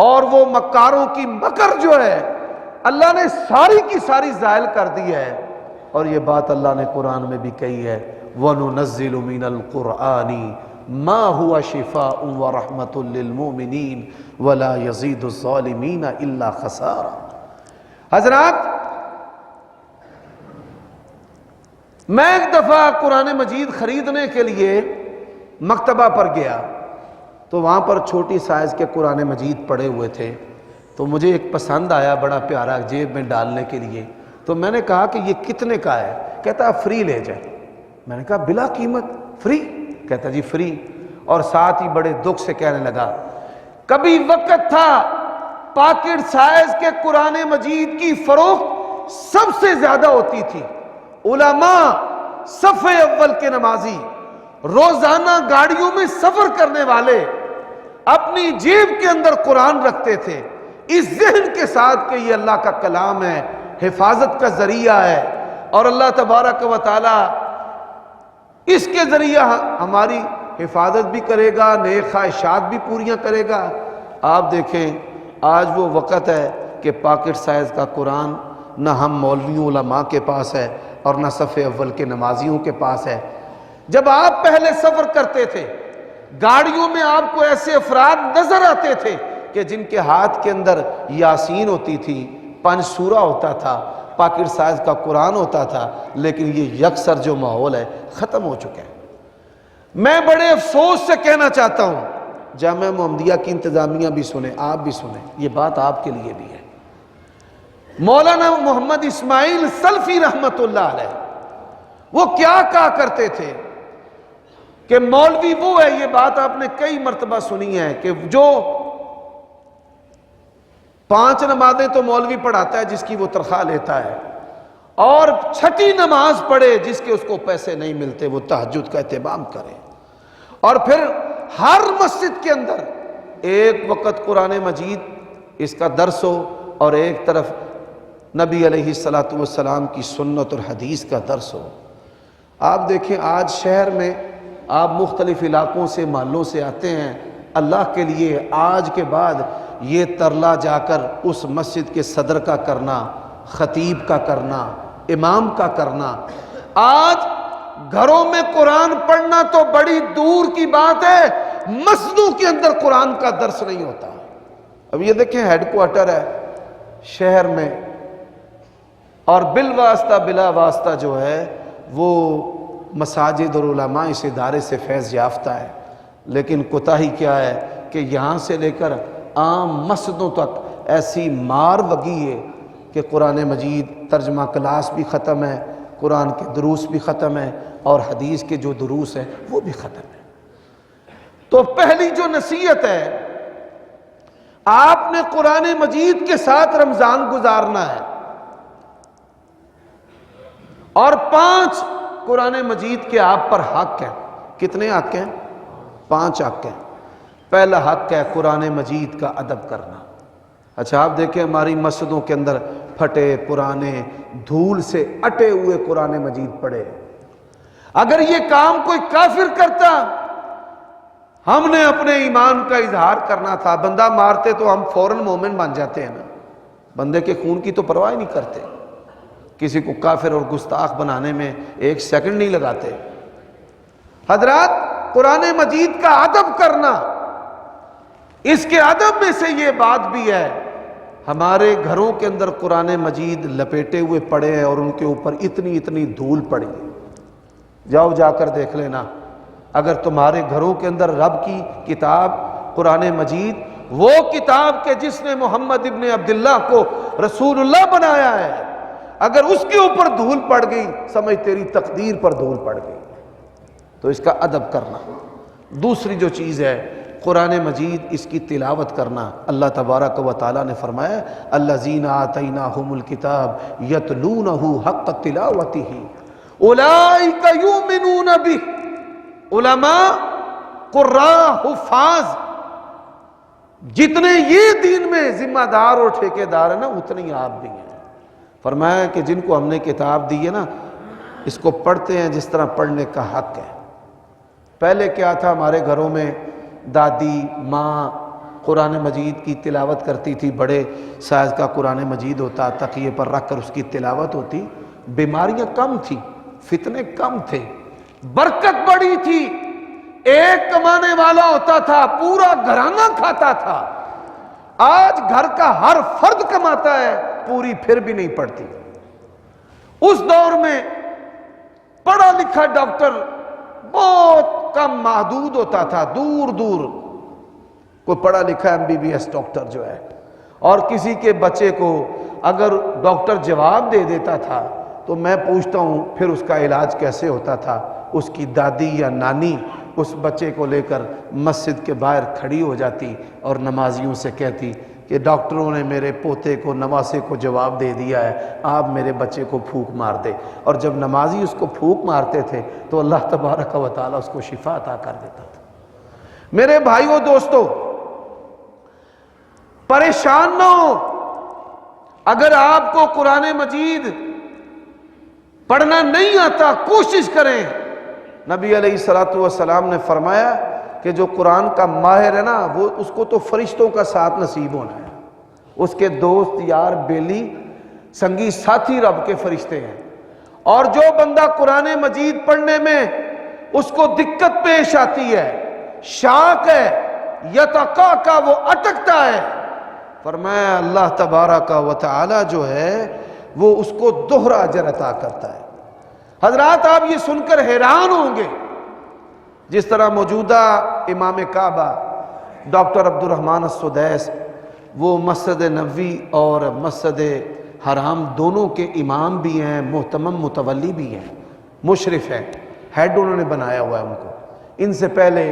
اور وہ مکاروں کی مکر جو ہے اللہ نے ساری کی ساری زائل کر دی ہے۔ اور یہ بات اللہ نے قرآن میں بھی کہی ہے، وَنُنَزِّلُ مِنَ الْقُرْآنِ مَا هُوَ شِفَاءٌ وَرَحْمَةٌ لِّلْمُؤْمِنِينَ وَلَا يَزِيدُ الظَّالِمِينَ إِلَّا خَسَارًا۔ حضرات، میں ایک دفعہ قرآن مجید خریدنے کے لیے مکتبہ پر گیا تو وہاں پر چھوٹی سائز کے قرآن مجید پڑے ہوئے تھے، تو مجھے ایک پسند آیا بڑا پیارا جیب میں ڈالنے کے لیے، تو میں نے کہا کہ یہ کتنے کا ہے؟ کہتا فری لے جائیں۔ میں نے کہا بلا قیمت فری؟ کہتا جی فری، اور ساتھ ہی بڑے دکھ سے کہنے لگا کبھی وقت تھا پاکٹ سائز کے قرآن مجید کی فروخت سب سے زیادہ ہوتی تھی، علماء صف اول کے نمازی روزانہ گاڑیوں میں سفر کرنے والے اپنی جیب کے اندر قرآن رکھتے تھے، اس ذہن کے ساتھ کہ یہ اللہ کا کلام ہے، حفاظت کا ذریعہ ہے، اور اللہ تبارک و تعالی اس کے ذریعہ ہماری حفاظت بھی کرے گا، نیک خواہشات بھی پوریاں کرے گا۔ آپ دیکھیں آج وہ وقت ہے کہ پاکٹ سائز کا قرآن نہ ہم مولویوں علماء کے پاس ہے اور نہ صف اول کے نمازیوں کے پاس ہے۔ جب آپ پہلے سفر کرتے تھے گاڑیوں میں آپ کو ایسے افراد نظر آتے تھے کہ جن کے ہاتھ کے اندر یاسین ہوتی تھی، 5 سورہ ہوتا تھا، پاکٹ سائز کا قرآن ہوتا تھا، لیکن یہ یکسر جو ماحول ہے ختم ہو چکا ہے۔ میں بڑے افسوس سے کہنا چاہتا ہوں، جامعہ محمدیہ کی انتظامیہ بھی سنیں، آپ بھی سنیں، یہ بات آپ کے لیے بھی ہے۔ مولانا محمد اسماعیل سلفی رحمت اللہ علیہ وہ کیا کہا کرتے تھے کہ مولوی وہ ہے، یہ بات آپ نے کئی مرتبہ سنی ہے، کہ جو 5 نمازیں تو مولوی پڑھاتا ہے جس کی وہ تنخواہ لیتا ہے، اور 6ٹھی نماز پڑھے جس کے اس کو پیسے نہیں ملتے، وہ تہجد کا اہتمام کرے، اور پھر ہر مسجد کے اندر ایک وقت قرآن مجید اس کا درس ہو اور ایک طرف نبی علیہ السلام کی سنت اور حدیث کا درس ہو۔ آپ دیکھیں آج شہر میں آپ مختلف علاقوں سے محلوں سے آتے ہیں، اللہ کے لیے آج کے بعد یہ ترلا جا کر اس مسجد کے صدر کا کرنا، خطیب کا کرنا، امام کا کرنا، آج گھروں میں قرآن پڑھنا تو بڑی دور کی بات ہے، مسجدوں کے اندر قرآن کا درس نہیں ہوتا۔ اب یہ دیکھیں ہیڈ کوارٹر ہے شہر میں، اور بالواسطہ بلا واسطہ جو ہے وہ مساجد اور علماء اس ادارے سے فیض یافتہ ہے، لیکن کوتاہی کیا ہے کہ یہاں سے لے کر عام مسجدوں تک ایسی مار وگی ہے کہ قرآن مجید ترجمہ کلاس بھی ختم ہے، قرآن کے دروس بھی ختم ہے، اور حدیث کے جو دروس ہیں وہ بھی ختم ہے۔ تو پہلی جو نصیحت ہے، آپ نے قرآن مجید کے ساتھ رمضان گزارنا ہے، اور 5 قرآن مجید کے آپ پر حق ہیں۔ کتنے حق ہیں؟ 5 حق ہیں۔ پہلا حق ہے قرآن مجید کا ادب کرنا۔ اچھا آپ دیکھیں ہماری مسجدوں کے اندر پھٹے پرانے دھول سے اٹے ہوئے قرآن مجید پڑے، اگر یہ کام کوئی کافر کرتا، ہم نے اپنے ایمان کا اظہار کرنا تھا، بندہ مارتے تو ہم فوراً مومن بن جاتے ہیں نا، بندے کے خون کی تو پرواہ نہیں کرتے، کسی کو کافر اور گستاخ بنانے میں 1 سیکنڈ نہیں لگاتے۔ حضرات قرآن مجید کا ادب کرنا، اس کے ادب میں سے یہ بات بھی ہے، ہمارے گھروں کے اندر قرآن مجید لپیٹے ہوئے پڑے ہیں اور ان کے اوپر اتنی اتنی دھول پڑی ہے۔ جاؤ جا کر دیکھ لینا، اگر تمہارے گھروں کے اندر رب کی کتاب قرآن مجید، وہ کتاب کہ جس نے محمد ابن عبداللہ کو رسول اللہ بنایا ہے، اگر اس کے اوپر دھول پڑ گئی سمجھ تیری تقدیر پر دھول پڑ گئی۔ تو اس کا ادب کرنا۔ دوسری جو چیز ہے قرآن مجید، اس کی تلاوت کرنا۔ اللہ تبارک و تعالیٰ نے فرمایا الذین آتیناہم الکتاب یتلونہ حق تلاوتہ اولئک یؤمنون بہ۔ علماء، قراء، حفاظ جتنے یہ دین میں ذمہ دار اور ٹھیکیدار ہیں نا اتنے ہی آپ بھی ہیں۔ فرمایا کہ جن کو ہم نے کتاب دی ہے نا اس کو پڑھتے ہیں جس طرح پڑھنے کا حق ہے۔ پہلے کیا تھا، ہمارے گھروں میں دادی ماں قرآن مجید کی تلاوت کرتی تھی، بڑے سائز کا قرآن مجید ہوتا، تکیے پر رکھ کر اس کی تلاوت ہوتی، بیماریاں کم تھی، فتنے کم تھے، برکت بڑی تھی، ایک کمانے والا ہوتا تھا پورا گھرانہ کھاتا تھا۔ آج گھر کا ہر فرد کماتا ہے، پوری پھر بھی نہیں پڑتی۔ اس دور میں پڑھا لکھا ڈاکٹر بہت کم محدود ہوتا تھا، دور دور کوئی پڑھا لکھا MBBS ڈاکٹر جو ہے، اور کسی کے بچے کو اگر ڈاکٹر جواب دے دیتا تھا تو میں پوچھتا ہوں پھر اس کا علاج کیسے ہوتا تھا۔ اس کی دادی یا نانی اس بچے کو لے کر مسجد کے باہر کھڑی ہو جاتی اور نمازیوں سے کہتی کہ ڈاکٹروں نے میرے پوتے کو نواسے کو جواب دے دیا ہے، آپ میرے بچے کو پھونک مار دے۔ اور جب نمازی اس کو پھونک مارتے تھے تو اللہ تبارک و تعالیٰ اس کو شفا عطا کر دیتا تھا۔ میرے بھائیوں دوستو، پریشان نہ ہو، اگر آپ کو قرآن مجید پڑھنا نہیں آتا کوشش کریں۔ نبی علیہ السلام نے فرمایا کہ جو قرآن کا ماہر ہے نا وہ اس کو تو فرشتوں کا ساتھ نصیب ہونا ہے، اس کے دوست یار بیلی سنگی ساتھی رب کے فرشتے ہیں۔ اور جو بندہ قرآن مجید پڑھنے میں اس کو دقت پیش آتی ہے، شاک ہے، یتقا کا وہ اٹکتا ہے، فرمایا اللہ تبارک و تعالی جو ہے وہ اس کو دوہرا اجر عطا کرتا ہے۔ حضرات آپ یہ سن کر حیران ہوں گے، جس طرح موجودہ امام کعبہ ڈاکٹر عبد الرحمن السدیس وہ مسجد نبوی اور مسجد حرام دونوں کے امام بھی ہیں، محتمم متولی بھی ہیں، مشرف ہیں، ہیڈ انہوں نے بنایا ہوا ہے ان کو۔ ان سے پہلے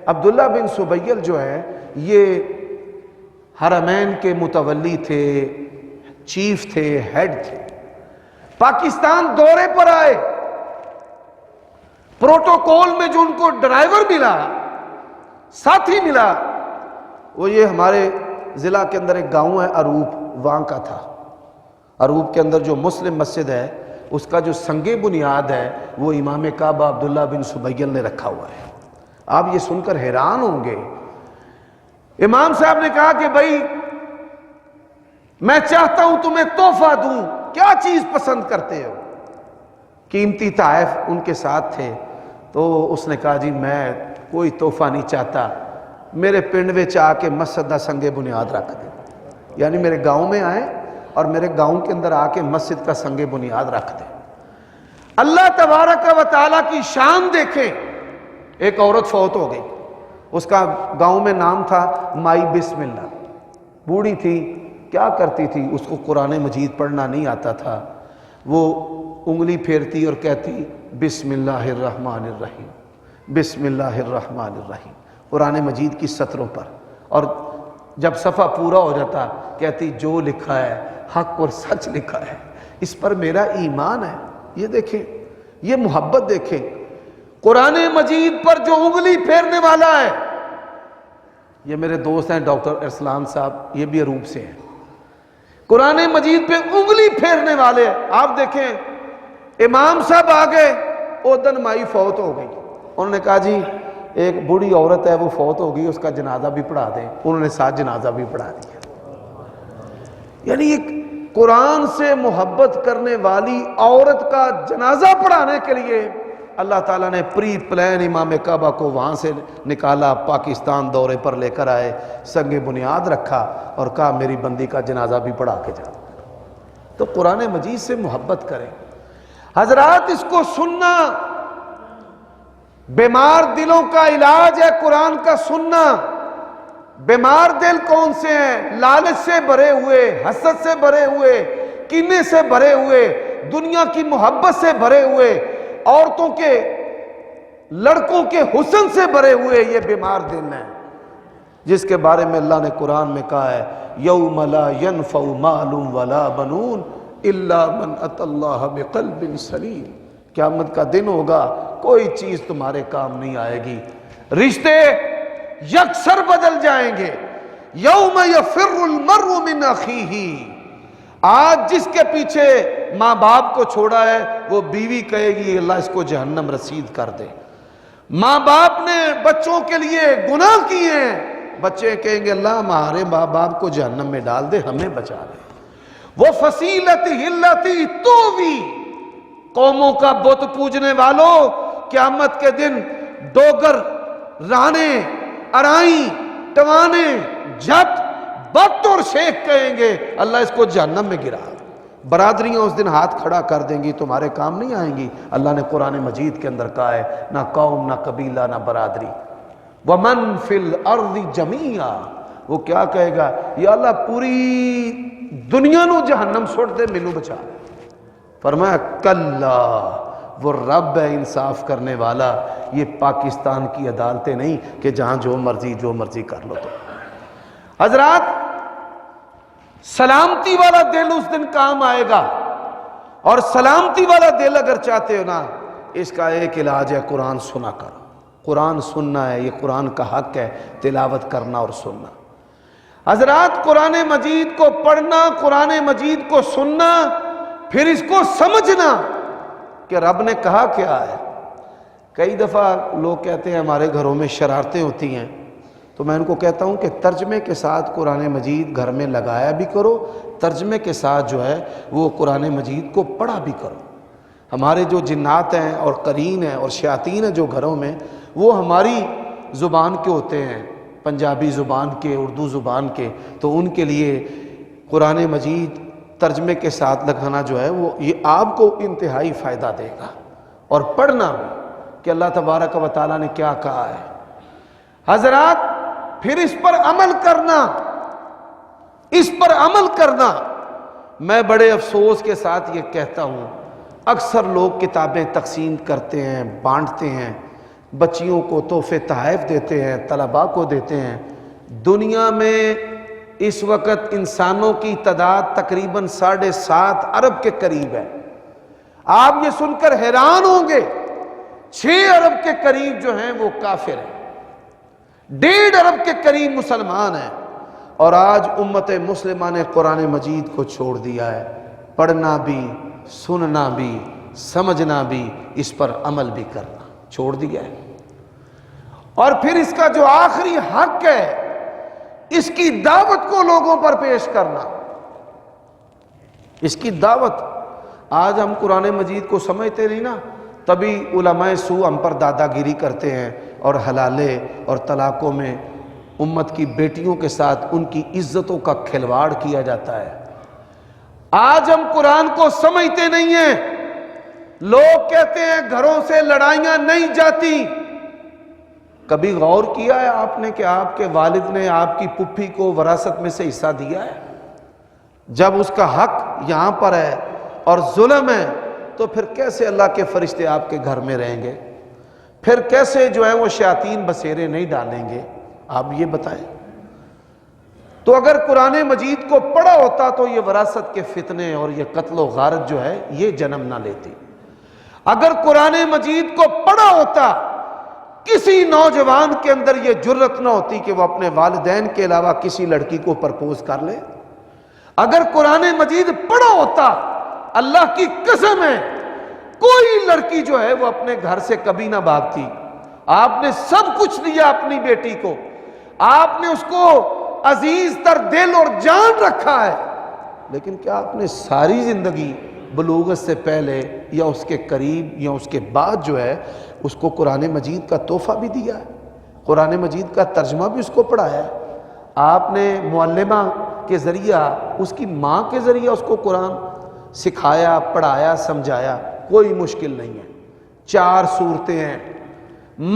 عبداللہ بن سبیل جو ہے یہ حرمین کے متولی تھے، چیف تھے، ہیڈ تھے۔ پاکستان دورے پر آئے، پروٹوکول میں جو ان کو ڈرائیور ملا، ساتھی ملا، وہ یہ ہمارے ضلع کے اندر ایک گاؤں ہے اروپ، وہاں کا تھا۔ اروپ کے اندر جو مسلم مسجد ہے اس کا جو سنگ بنیاد ہے وہ امام کعبہ عبداللہ بن سبیل نے رکھا ہوا ہے۔ آپ یہ سن کر حیران ہوں گے۔ امام صاحب نے کہا کہ بھائی میں چاہتا ہوں تمہیں تحفہ دوں، کیا چیز پسند کرتے ہو؟ قیمتی تحائف ان کے ساتھ تھے، تو اس نے کہا جی میں کوئی تحفہ نہیں چاہتا، میرے پنڈ وچ آ کے مسجد دا سنگ بنیاد رکھ دے، یعنی میرے گاؤں میں آئے اور میرے گاؤں کے اندر آ کے مسجد کا سنگ بنیاد رکھ دے۔ اللہ تبارک و تعالیٰ کی شان دیکھیں، ایک عورت فوت ہو گئی، اس کا گاؤں میں نام تھا مائی بسم اللہ، بوڑھی تھی، کیا کرتی تھی؟ اس کو قرآن مجید پڑھنا نہیں آتا تھا، وہ انگلی پھیرتی اور کہتی بسم اللہ الرحمن الرحیم، بسم اللہ الرحمن الرحیم، قرآن مجید کی سطروں پر، اور جب صفحہ پورا ہو جاتا کہتی جو لکھا ہے حق اور سچ لکھا ہے، اس پر میرا ایمان ہے۔ یہ دیکھیں، یہ محبت دیکھیں، قرآن مجید پر جو انگلی پھیرنے والا ہے۔ یہ میرے دوست ہیں ڈاکٹر ارسلان صاحب، یہ بھی اروپ سے ہیں، قرآن مجید پہ انگلی پھیرنے والے۔ آپ دیکھیں امام صاحب آگئے، اودن مائی فوت ہو گئی، انہوں نے کہا جی ایک بوڑھی عورت ہے وہ فوت ہو گئی، اس کا جنازہ بھی پڑھا دیں، انہوں نے ساتھ جنازہ بھی پڑھا دیا۔ یعنی ایک قرآن سے محبت کرنے والی عورت کا جنازہ پڑھانے کے لیے اللہ تعالیٰ نے پری پلان امام کعبہ کو وہاں سے نکالا، پاکستان دورے پر لے کر آئے، سنگ بنیاد رکھا اور کہا میری بندی کا جنازہ بھی پڑھا کے جا۔ تو قرآن مجید سے محبت کریں حضرات، اس کو سننا بیمار دلوں کا علاج ہے، قرآن کا سننا۔ بیمار دل کون سے ہیں؟ لالچ سے بھرے ہوئے، حسد سے بھرے ہوئے، کینے سے بھرے ہوئے، دنیا کی محبت سے بھرے ہوئے، عورتوں کے لڑکوں کے حسن سے بھرے ہوئے، یہ بیمار دل ہیں، جس کے بارے میں اللہ نے قرآن میں کہا ہے یوم لا ینفع مال ولا بنون الا من اتى اللہ بقلب سلیم۔ قیامت کا دن ہوگا، کوئی چیز تمہارے کام نہیں آئے گی، رشتے یکسر بدل جائیں گے، یوم یفر المرء من اخیہ، آج جس کے پیچھے ماں باپ کو چھوڑا ہے وہ بیوی کہے گی اللہ اس کو جہنم رسید کر دے۔ ماں باپ نے بچوں کے لیے گناہ کیے ہیں، بچے کہیں گے اللہ ہمارے ماں باپ کو جہنم میں ڈال دے، ہمیں بچا لے۔ وہ فصیلتہ التی تووی، قوموں کا بت پوجنے والوں قیامت کے دن ڈوگر، رانے، ارائیں، ٹوانے، جٹ، بت اور شیخ کہیں گے اللہ اس کو جہنم میں گرا۔ برادریاں اس دن ہاتھ کھڑا کر دیں گی، تمہارے کام نہیں آئیں گی۔ اللہ نے قرآن مجید کے اندر کہا ہے نہ قوم، نہ قبیلہ، نہ برادری۔ وَمَن فِي الْأَرْضِ جَمِيعًا، وہ کیا کہے گا یا اللہ پوری دنیا نو جہنم سوٹ دے، مینوں بچا لے۔ فرمایا کلا، وہ رب ہے انصاف کرنے والا، یہ پاکستان کی عدالتیں نہیں کہ جہاں جو مرضی کر لو۔ تو حضرات سلامتی والا دل اس دن کام آئے گا، اور سلامتی والا دل اگر چاہتے ہو نا، اس کا ایک علاج ہے قرآن سنا کرو۔ قرآن سننا ہے، یہ قرآن کا حق ہے، تلاوت کرنا اور سننا۔ حضرات قرآن مجید کو پڑھنا، قرآن مجید کو سننا، پھر اس کو سمجھنا کہ رب نے کہا کیا ہے۔ کئی دفعہ لوگ کہتے ہیں ہمارے گھروں میں شرارتیں ہوتی ہیں، تو میں ان کو کہتا ہوں کہ ترجمے کے ساتھ قرآن مجید گھر میں لگایا بھی کرو، ترجمے کے ساتھ جو ہے وہ قرآن مجید کو پڑھا بھی کرو۔ ہمارے جو جنات ہیں اور قرین ہیں اور شیاطین ہیں جو گھروں میں، وہ ہماری زبان کے ہوتے ہیں، پنجابی زبان کے، اردو زبان کے، تو ان کے لیے قرآن مجید ترجمے کے ساتھ لگانا جو ہے وہ یہ آپ کو انتہائی فائدہ دے گا، اور پڑھنا بھی کہ اللہ تبارک و تعالیٰ نے کیا کہا ہے۔ حضرات پھر اس پر عمل کرنا، اس پر عمل کرنا۔ میں بڑے افسوس کے ساتھ یہ کہتا ہوں، اکثر لوگ کتابیں تقسیم کرتے ہیں، بانٹتے ہیں، بچیوں کو تحفے تحائف دیتے ہیں، طلباء کو دیتے ہیں۔ دنیا میں اس وقت انسانوں کی تعداد تقریباً 7.5 ارب کے قریب ہے۔ آپ یہ سن کر حیران ہوں گے 6 ارب کے قریب جو ہیں وہ کافر ہیں، 1.5 ارب کے قریب مسلمان ہیں، اور آج امت مسلمہ نے قرآن مجید کو چھوڑ دیا ہے۔ پڑھنا بھی، سننا بھی، سمجھنا بھی، اس پر عمل بھی کرنا چھوڑ دیا ہے۔ اور پھر اس کا جو آخری حق ہے، اس کی دعوت کو لوگوں پر پیش کرنا، اس کی دعوت۔ آج ہم قرآن مجید کو سمجھتے نہیں نا، تبھی علماء سو ہم پر دادا گیری کرتے ہیں، اور حلالے اور طلاقوں میں امت کی بیٹیوں کے ساتھ ان کی عزتوں کا کھلواڑ کیا جاتا ہے۔ آج ہم قرآن کو سمجھتے نہیں ہیں۔ لوگ کہتے ہیں گھروں سے لڑائیاں نہیں جاتی۔ کبھی غور کیا ہے آپ نے کہ آپ کے والد نے آپ کی پھپھی کو وراثت میں سے حصہ دیا ہے؟ جب اس کا حق یہاں پر ہے اور ظلم ہے، تو پھر کیسے اللہ کے فرشتے آپ کے گھر میں رہیں گے؟ پھر کیسے جو ہے وہ شیاطین بسیرے نہیں ڈالیں گے؟ آپ یہ بتائیں۔ تو اگر قرآن مجید کو پڑھا ہوتا تو یہ وراثت کے فتنے اور یہ قتل و غارت جو ہے یہ جنم نہ لیتی۔ اگر قرآن مجید کو پڑھا ہوتا، کسی نوجوان کے اندر یہ جرت نہ ہوتی کہ وہ اپنے والدین کے علاوہ کسی لڑکی کو پرپوز کر لے۔ اگر قرآن مجید پڑھا ہوتا، اللہ کی قسم ہے کوئی لڑکی جو ہے وہ اپنے گھر سے کبھی نہ بھاگتی۔ آپ نے سب کچھ دیا اپنی بیٹی کو، آپ نے اس کو عزیز تر دل اور جان رکھا ہے، لیکن کیا آپ نے ساری زندگی بلوغت سے پہلے یا اس کے قریب یا اس کے بعد جو ہے اس کو قرآن مجید کا تحفہ بھی دیا ہے؟ قرآن مجید کا ترجمہ بھی اس کو پڑھایا ہے؟ آپ نے معلمہ کے ذریعہ، اس کی ماں کے ذریعہ اس کو قرآن سکھایا، پڑھایا، سمجھایا؟ کوئی مشکل نہیں ہے۔ 4 سورتیں ہیں،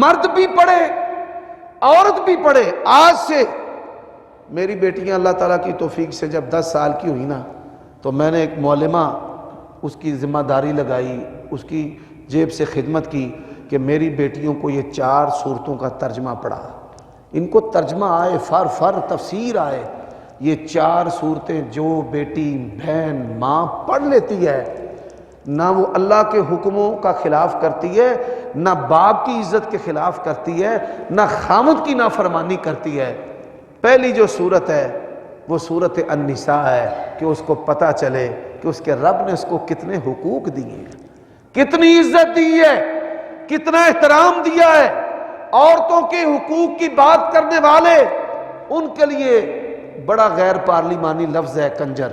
مرد بھی پڑھے، عورت بھی پڑھے۔ آج سے میری بیٹیاں اللہ تعالیٰ کی توفیق سے جب 10 سال کی ہوئی نا، تو میں نے ایک معلمہ اس کی ذمہ داری لگائی، اس کی جیب سے خدمت کی کہ میری بیٹیوں کو یہ 4 سورتوں کا ترجمہ پڑھا۔ ان کو ترجمہ آئے، فر تفسیر آئے۔ یہ 4 سورتیں جو بیٹی، بہن، ماں پڑھ لیتی ہے، نہ وہ اللہ کے حکموں کا خلاف کرتی ہے، نہ باپ کی عزت کے خلاف کرتی ہے، نہ خامد کی نافرمانی کرتی ہے، پہلی جو صورت ہے وہ صورت النساء ہے کہ اس کو پتہ چلے کہ اس کے رب نے اس کو کتنے حقوق دیے ہیں، کتنی عزت دی ہے، کتنا احترام دیا ہے۔ عورتوں کے حقوق کی بات کرنے والے، ان کے لیے بڑا غیر پارلیمانی لفظ ہے کنجر،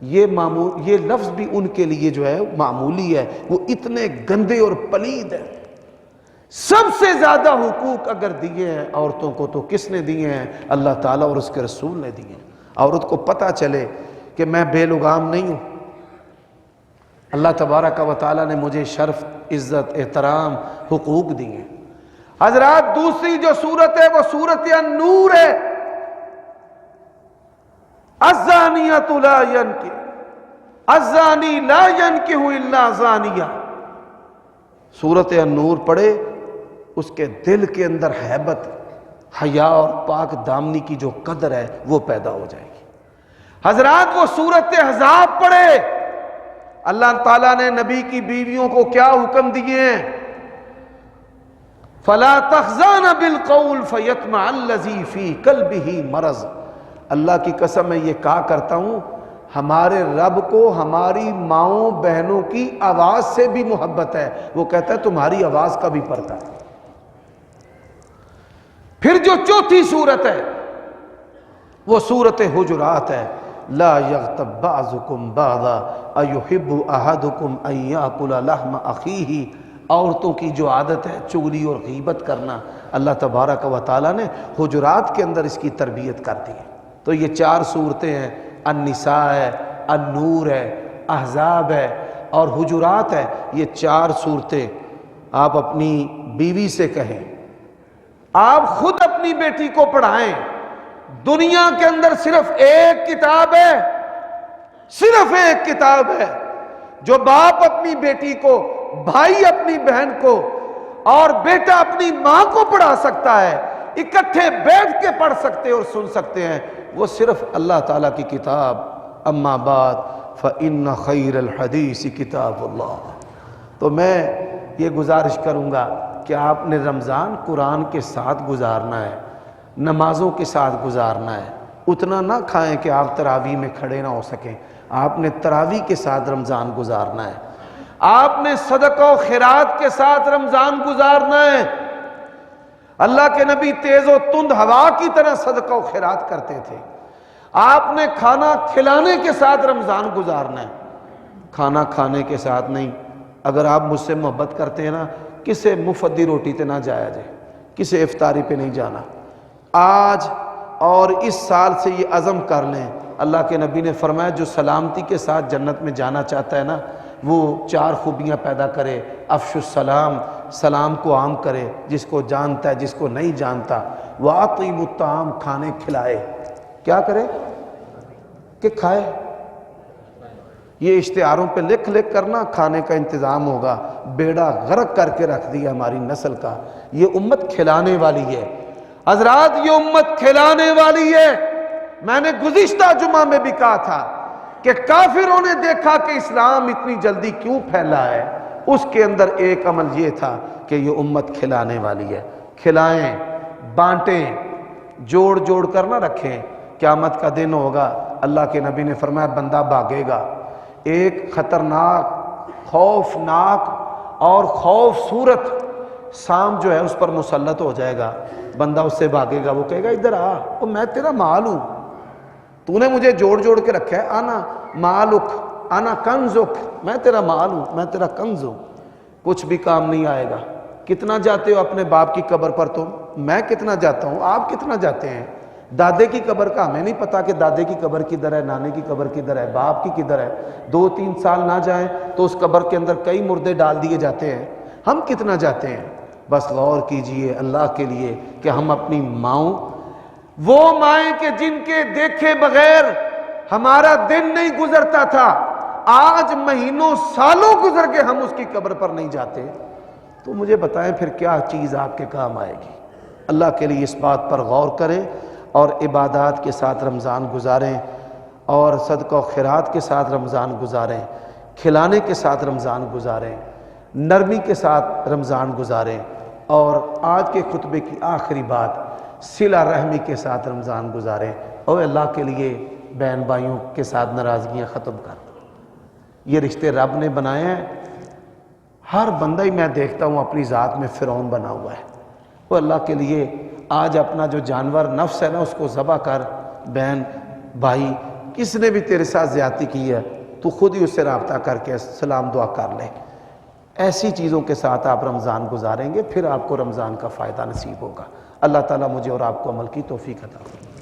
یہ لفظ بھی ان کے لیے جو ہے معمولی ہے، وہ اتنے گندے اور پلید ہیں۔ سب سے زیادہ حقوق اگر دیے ہیں عورتوں کو تو کس نے دیے ہیں؟ اللہ تعالیٰ اور اس کے رسول نے دیے ہیں۔ عورت کو پتہ چلے کہ میں بے لگام نہیں ہوں، اللہ تبارک و تعالیٰ نے مجھے شرف، عزت، احترام، حقوق دیے ہیں۔ حضرات دوسری جو صورت ہے وہ صورت النور ہے۔ الزانیۃ لا ینکح الزانی لا ینکح الا زانیہ۔ صورت النور پڑھے، اس کے دل کے اندر ہیبت، حیا اور پاک دامنی کی جو قدر ہے وہ پیدا ہو جائے گی۔ حضرات وہ صورت احزاب پڑھے، اللہ تعالیٰ نے نبی کی بیویوں کو کیا حکم دیے ہیں؟ فَلَا تَخْزَانَ بِالْقَوْلِ فَيَطْمَعَ الَّذِي فِي قَلْبِهِ مرض۔ اللہ کی قسم میں یہ کہا کرتا ہوں، ہمارے رب کو ہماری ماؤں بہنوں کی آواز سے بھی محبت ہے، وہ کہتا ہے تمہاری آواز کا بھی پردہ ہے۔ پھر جو چوتھی صورت ہے وہ صورت حجرات ہے۔ لا یغتب بعضکم بعضا ایحب احدکم ان یاکل لحم اخیہ۔ عورتوں کی جو عادت ہے چغلی اور غیبت کرنا، اللہ تبارک و تعالیٰ نے حجرات کے اندر اس کی تربیت کر دی ہے۔ تو یہ چار صورتیں ہیں، النساء ہے، النور ہے، احزاب ہے اور حجرات ہے۔ یہ چار صورتیں آپ اپنی بیوی سے کہیں، آپ خود اپنی بیٹی کو پڑھائیں۔ دنیا کے اندر صرف ایک کتاب ہے، صرف ایک کتاب ہے جو باپ اپنی بیٹی کو، بھائی اپنی بہن کو اور بیٹا اپنی ماں کو پڑھا سکتا ہے، اکٹھے بیٹھ کے پڑھ سکتے اور سن سکتے ہیں، وہ صرف اللہ تعالیٰ کی کتاب۔ اما بعد فإن خیر الحدیث کتاب اللہ۔ تو میں یہ گزارش کروں گا کہ آپ نے رمضان قرآن کے ساتھ گزارنا ہے، نمازوں کے ساتھ گزارنا ہے۔ اتنا نہ کھائیں کہ آپ تراویح میں کھڑے نہ ہو سکیں، آپ نے تراویح کے ساتھ رمضان گزارنا ہے، آپ نے صدقہ و خیرات کے ساتھ رمضان گزارنا ہے۔ اللہ کے نبی تیز و تند ہوا کی طرح صدقہ و خیرات کرتے تھے۔ آپ نے کھانا کھلانے کے ساتھ رمضان گزارنا ہے، کھانا کھانے کے ساتھ نہیں۔ اگر آپ مجھ سے محبت کرتے ہیں نا، کسے مفدی روٹی تے نہ جایا جائے، کسے افطاری پہ نہیں جانا۔ آج اور اس سال سے یہ عزم کر لیں، اللہ کے نبی نے فرمایا جو سلامتی کے ساتھ جنت میں جانا چاہتا ہے نا، وہ چار خوبیاں پیدا کرے۔ افشو السلام، سلام کو عام کرے، جس کو جانتا ہے جس کو نہیں جانتا۔ وَأَطْعِمُ الطَّعَامَ، کھانے کھلائے۔ کیا کرے؟ کہ کھائے۔ یہ اشتہاروں پہ لکھ لکھ کرنا کھانے کا انتظام ہوگا، بیڑا غرق کر کے رکھ دیا ہماری نسل کا۔ یہ امت کھلانے والی ہے حضرات، یہ امت کھلانے والی ہے۔ میں نے گزشتہ جمعہ میں بھی کہا تھا کہ کافروں نے دیکھا کہ اسلام اتنی جلدی کیوں پھیلا ہے، اس کے اندر ایک عمل یہ تھا کہ یہ امت کھلانے والی ہے۔ کھلائیں، بانٹیں، جوڑ جوڑ کر نہ رکھیں۔ قیامت کا دن ہوگا، اللہ کے نبی نے فرمایا بندہ بھاگے گا، ایک خطرناک، خوفناک اور خوف صورت سام جو ہے اس پر مسلط ہو جائے گا۔ بندہ اس سے بھاگے گا، وہ کہے گا ادھر آ، وہ میں تیرا مال ہوں، تو نے مجھے جوڑ جوڑ کے رکھا ہے، آنا مالک انا کنزک، میں تیرا مال ہوں، میں تیرا کنز ہوں، کچھ بھی کام نہیں آئے گا۔ کتنا جاتے ہو اپنے باپ کی قبر پر تم؟ میں کتنا جاتا ہوں، آپ کتنا جاتے ہیں؟ دادے کی قبر کا ہمیں نہیں پتا کہ دادے کی قبر کدھر ہے، نانے کی قبر کدھر ہے، باپ کی کدھر ہے۔ 2-3 سال نہ جائیں تو اس قبر کے اندر کئی مردے ڈال دیے جاتے ہیں۔ ہم کتنا جاتے ہیں؟ بس غور کیجئے اللہ کے لیے کہ ہم اپنی ماؤں، وہ مائیں کہ جن کے دیکھے بغیر ہمارا دن نہیں گزرتا تھا، آج مہینوں سالوں گزر کے ہم اس کی قبر پر نہیں جاتے، تو مجھے بتائیں پھر کیا چیز آپ کے کام آئے گی؟ اللہ کے لیے اس بات پر غور کریں اور عبادات کے ساتھ رمضان گزاریں، اور صدقہ و خیرات کے ساتھ رمضان گزاریں، کھلانے کے ساتھ رمضان گزاریں، نرمی کے ساتھ رمضان گزاریں۔ اور آج کے خطبے کی آخری بات، صلہ رحمی کے ساتھ رمضان گزاریں، اور اللہ کے لیے بہن بھائیوں کے ساتھ ناراضگیاں ختم کر دو۔ یہ رشتے رب نے بنائے ہیں۔ ہر بندہ ہی میں دیکھتا ہوں اپنی ذات میں فرعون بنا ہوا ہے۔ وہ اللہ کے لیے آج اپنا جو جانور نفس ہے نا اس کو ذبح کر، بہن بھائی کس نے بھی تیرے ساتھ زیادتی کی ہے تو خود ہی اس سے رابطہ کر کے سلام دعا کر لے۔ ایسی چیزوں کے ساتھ آپ رمضان گزاریں گے، پھر آپ کو رمضان کا فائدہ نصیب ہوگا۔ اللہ تعالیٰ مجھے اور آپ کو عمل کی توفیق عطا فرمائے۔